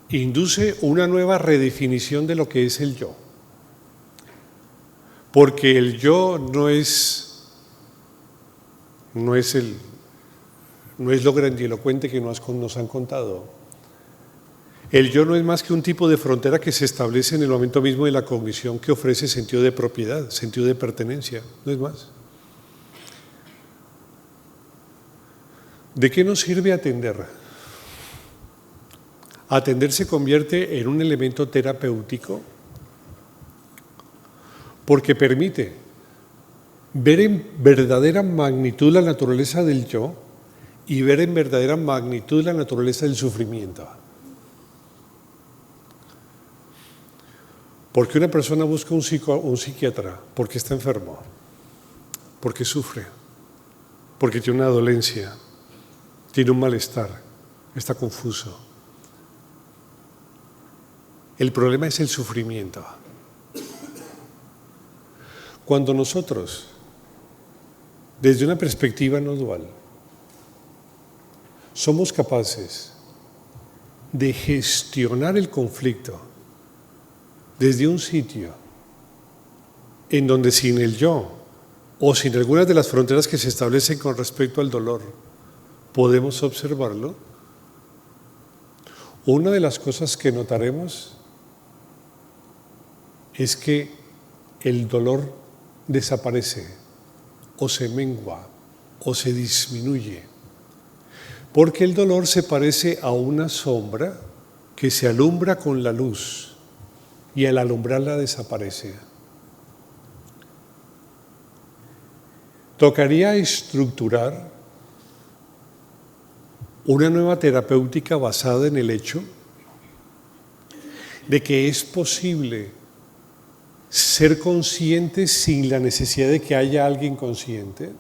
induce una nueva redefinición de lo que es el yo. Porque el yo no es lo grandilocuente que nos han contado. El yo no es más que un tipo de frontera que se establece en el momento mismo de la cognición que ofrece sentido de propiedad, sentido de pertenencia, no es más. ¿De qué nos sirve atender? Atender se convierte en un elemento terapéutico porque permite ver en verdadera magnitud la naturaleza del yo y ver en verdadera magnitud la naturaleza del sufrimiento. Porque una persona busca un psiquiatra porque está enfermo, porque sufre, porque tiene una dolencia, tiene un malestar, está confuso. El problema es el sufrimiento. Cuando nosotros, desde una perspectiva no dual, somos capaces de gestionar el conflicto desde un sitio en donde sin el yo o sin algunas de las fronteras que se establecen con respecto al dolor, podemos observarlo, una de las cosas que notaremos es que el dolor desaparece o se mengua o se disminuye, porque el dolor se parece a una sombra que se alumbra con la luz y al alumbrarla desaparece. Tocaría estructurar una nueva terapéutica basada en el hecho de que es posible ser consciente sin la necesidad de que haya alguien consciente,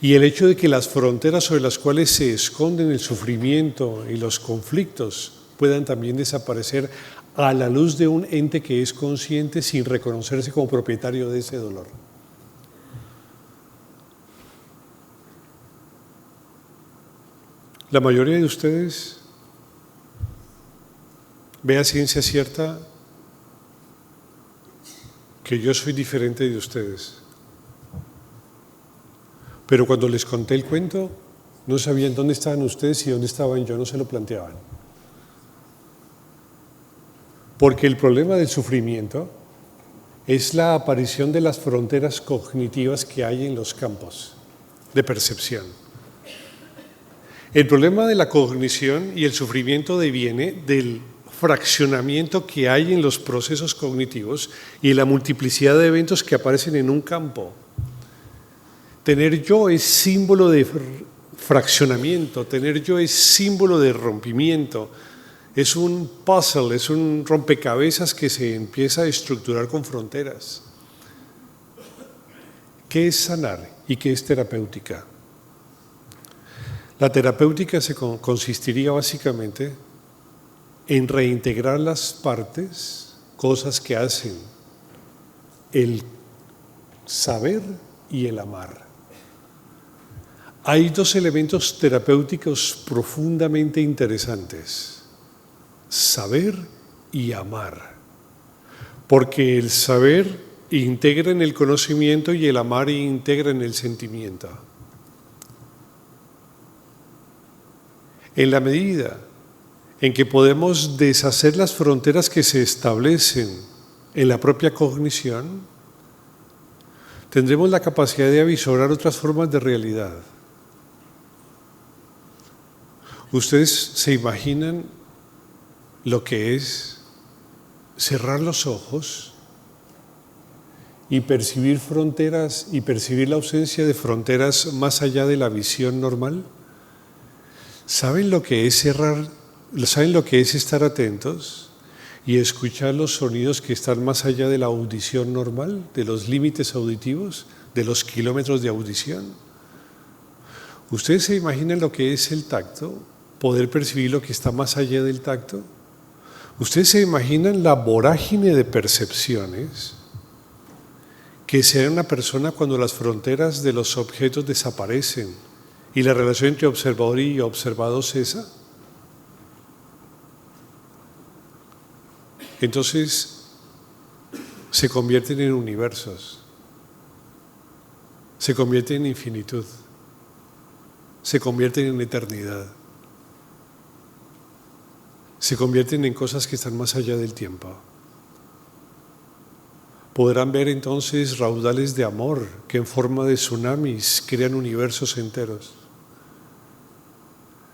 y el hecho de que las fronteras sobre las cuales se esconden el sufrimiento y los conflictos puedan también desaparecer a la luz de un ente que es consciente sin reconocerse como propietario de ese dolor. La mayoría de ustedes ve a ciencia cierta que yo soy diferente de ustedes. Pero cuando les conté el cuento, no sabían dónde estaban ustedes y dónde estaban yo, no se lo planteaban. Porque el problema del sufrimiento es la aparición de las fronteras cognitivas que hay en los campos de percepción. El problema de la cognición y el sufrimiento deviene del fraccionamiento que hay en los procesos cognitivos y la multiplicidad de eventos que aparecen en un campo. Tener yo es símbolo de fraccionamiento, tener yo es símbolo de rompimiento, es un puzzle, es un rompecabezas que se empieza a estructurar con fronteras. ¿Qué es sanar y qué es terapéutica? La terapéutica consistiría básicamente en reintegrar las partes, cosas que hacen el saber y el amar. Hay dos elementos terapéuticos profundamente interesantes: saber y amar. Porque el saber integra en el conocimiento y el amar integra en el sentimiento. En la medida en que podemos deshacer las fronteras que se establecen en la propia cognición, tendremos la capacidad de avisorar otras formas de realidad. ¿Ustedes se imaginan lo que es cerrar los ojos y percibir fronteras y percibir la ausencia de fronteras más allá de la visión normal? ¿Saben lo que es cerrar? ¿Saben lo que es estar atentos y escuchar los sonidos que están más allá de la audición normal, de los límites auditivos, de los kilómetros de audición? ¿Ustedes se imaginan lo que es el tacto? ¿Poder percibir lo que está más allá del tacto? ¿Ustedes se imaginan la vorágine de percepciones que se da en una persona cuando las fronteras de los objetos desaparecen y la relación entre observador y observado cesa? Entonces se convierten en universos, se convierten en infinitud, se convierten en eternidad, se convierten en cosas que están más allá del tiempo. Podrán ver entonces raudales de amor que en forma de tsunamis crean universos enteros.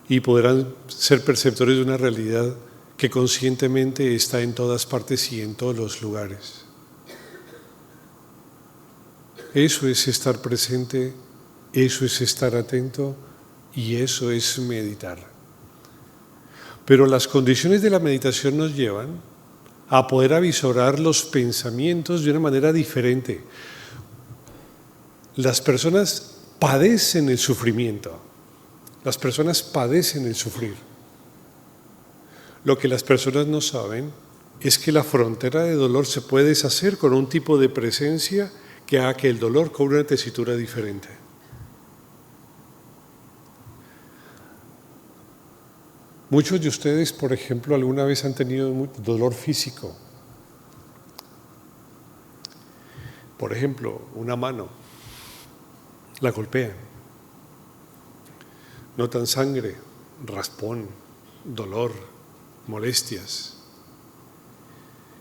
Y podrán ser perceptores de una realidad que conscientemente está en todas partes y en todos los lugares. Eso es estar presente, eso es estar atento y eso es meditar. Pero las condiciones de la meditación nos llevan a poder avisorar los pensamientos de una manera diferente. Las personas padecen el sufrimiento. Las personas padecen el sufrir. Lo que las personas no saben es que la frontera de dolor se puede deshacer con un tipo de presencia que haga que el dolor cobre una tesitura diferente. Muchos de ustedes, por ejemplo, alguna vez han tenido dolor físico. Por ejemplo, una mano. la golpean. Notan sangre, raspón, dolor, molestias,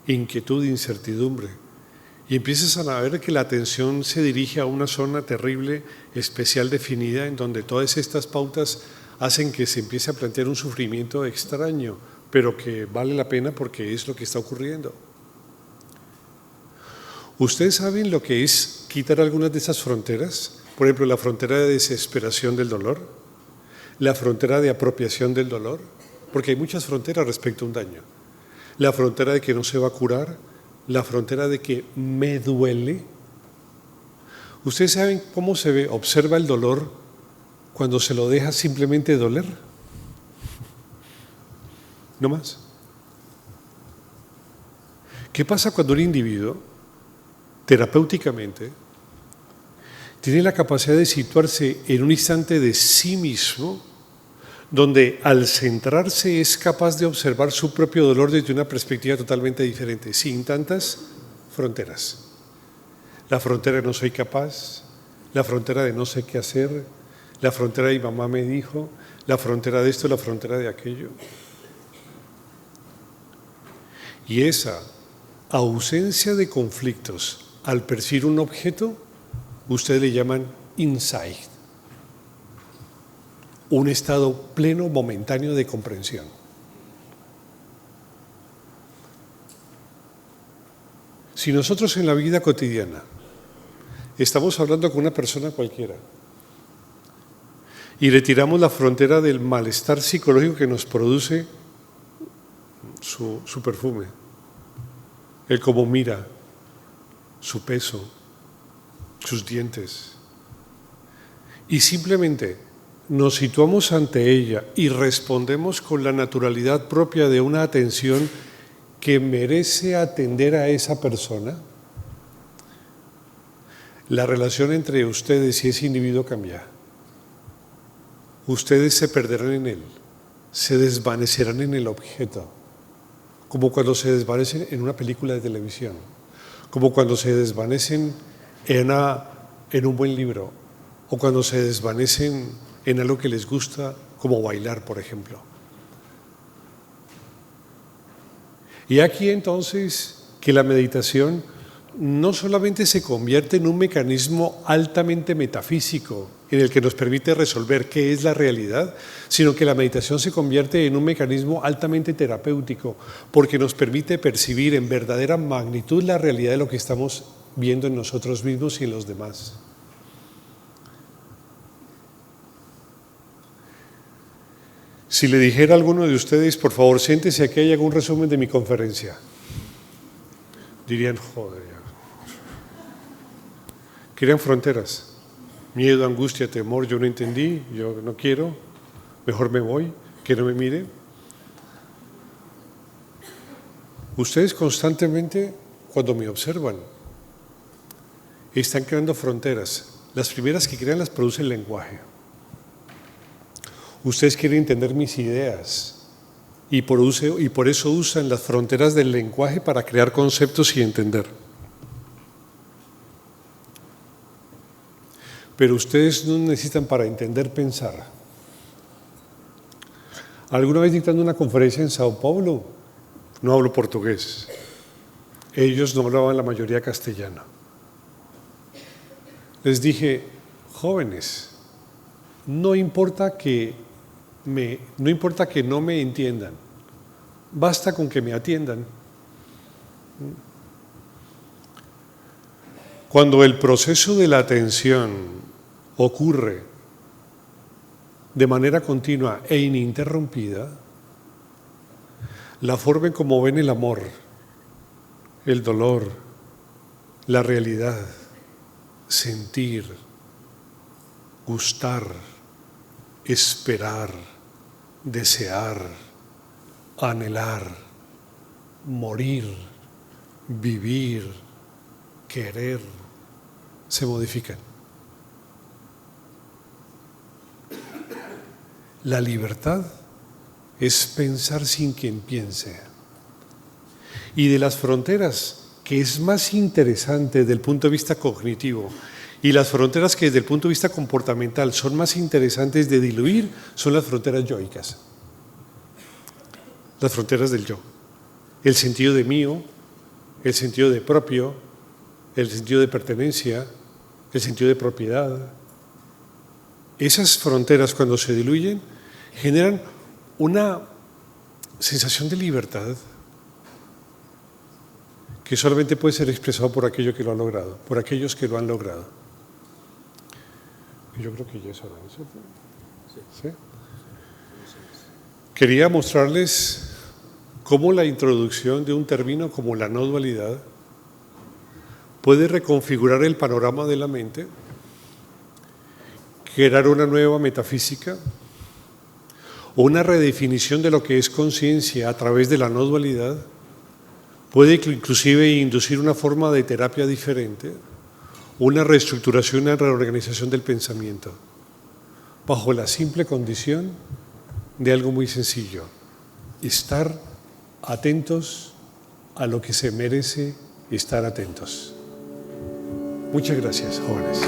inquietud, incertidumbre. Y empiezas a ver que la atención se dirige a una zona terrible, especial definida, en donde todas estas pautas hacen que se empiece a plantear un sufrimiento extraño, pero que vale la pena porque es lo que está ocurriendo. ¿Ustedes saben lo que es quitar algunas de esas fronteras? Por ejemplo, la frontera de desesperación del dolor, la frontera de apropiación del dolor, porque hay muchas fronteras respecto a un daño. La frontera de que no se va a curar, la frontera de que me duele. ¿Ustedes saben cómo se observa el dolor cuando se lo deja simplemente doler? No más. ¿Qué pasa cuando un individuo, terapéuticamente, tiene la capacidad de situarse en un instante de sí mismo, donde al centrarse es capaz de observar su propio dolor desde una perspectiva totalmente diferente, sin tantas fronteras? La frontera de no soy capaz, la frontera de no sé qué hacer, la frontera de mi mamá me dijo, la frontera de esto, la frontera de aquello. Y esa ausencia de conflictos al percibir un objeto, ustedes le llaman insight, un estado pleno, momentáneo de comprensión. Si nosotros en la vida cotidiana estamos hablando con una persona cualquiera y retiramos la frontera del malestar psicológico que nos produce su perfume, el cómo mira, su peso, sus dientes, y simplemente nos situamos ante ella y respondemos con la naturalidad propia de una atención que merece atender a esa persona, la relación entre ustedes y ese individuo cambia. Ustedes se perderán en él, se desvanecerán en el objeto, como cuando se desvanecen en una película de televisión, como cuando se desvanecen en un buen libro, o cuando se desvanecen en algo que les gusta, como bailar, por ejemplo. Y aquí entonces que la meditación no solamente se convierte en un mecanismo altamente metafísico en el que nos permite resolver qué es la realidad, sino que la meditación se convierte en un mecanismo altamente terapéutico porque nos permite percibir en verdadera magnitud la realidad de lo que estamos viendo en nosotros mismos y en los demás. Si le dijera a alguno de ustedes, por favor, siéntese aquí y haga un resumen de mi conferencia, dirían, joder, ya. Querían fronteras, miedo, angustia, temor, yo no entendí, yo no quiero, mejor me voy, que no me mire. Ustedes constantemente, cuando me observan, están creando fronteras. Las primeras que crean las produce el lenguaje. Ustedes quieren entender mis ideas y por eso usan las fronteras del lenguaje para crear conceptos y entender. Pero ustedes no necesitan para entender pensar. Alguna vez dictando una conferencia en Sao Paulo, no hablo portugués. Ellos no hablaban la mayoría castellano. Les dije, jóvenes, no importa que no me entiendan, basta con que me atiendan. Cuando el proceso de la atención ocurre de manera continua e ininterrumpida, la forma en cómo ven el amor, el dolor, la realidad, sentir, gustar, esperar, desear, anhelar, morir, vivir, querer, se modifican. La libertad es pensar sin quien piense. Y de las fronteras, que es más interesante desde el punto de vista cognitivo Y las fronteras que desde el punto de vista comportamental son más interesantes de diluir son las fronteras yoicas, las fronteras del yo. El sentido de mío, el sentido de propio, el sentido de pertenencia, el sentido de propiedad. Esas fronteras, cuando se diluyen, generan una sensación de libertad que solamente puede ser expresado por aquello que lo ha logrado, por aquellos que lo han logrado. Yo creo que ya es hora, ¿no es cierto? Sí. Quería mostrarles cómo la introducción de un término como la no dualidad puede reconfigurar el panorama de la mente, crear una nueva metafísica o una redefinición de lo que es conciencia a través de la no dualidad. Puede inclusive inducir una forma de terapia diferente, una reestructuración, una reorganización del pensamiento, bajo la simple condición de algo muy sencillo: estar atentos a lo que se merece estar atentos. Muchas gracias, jóvenes.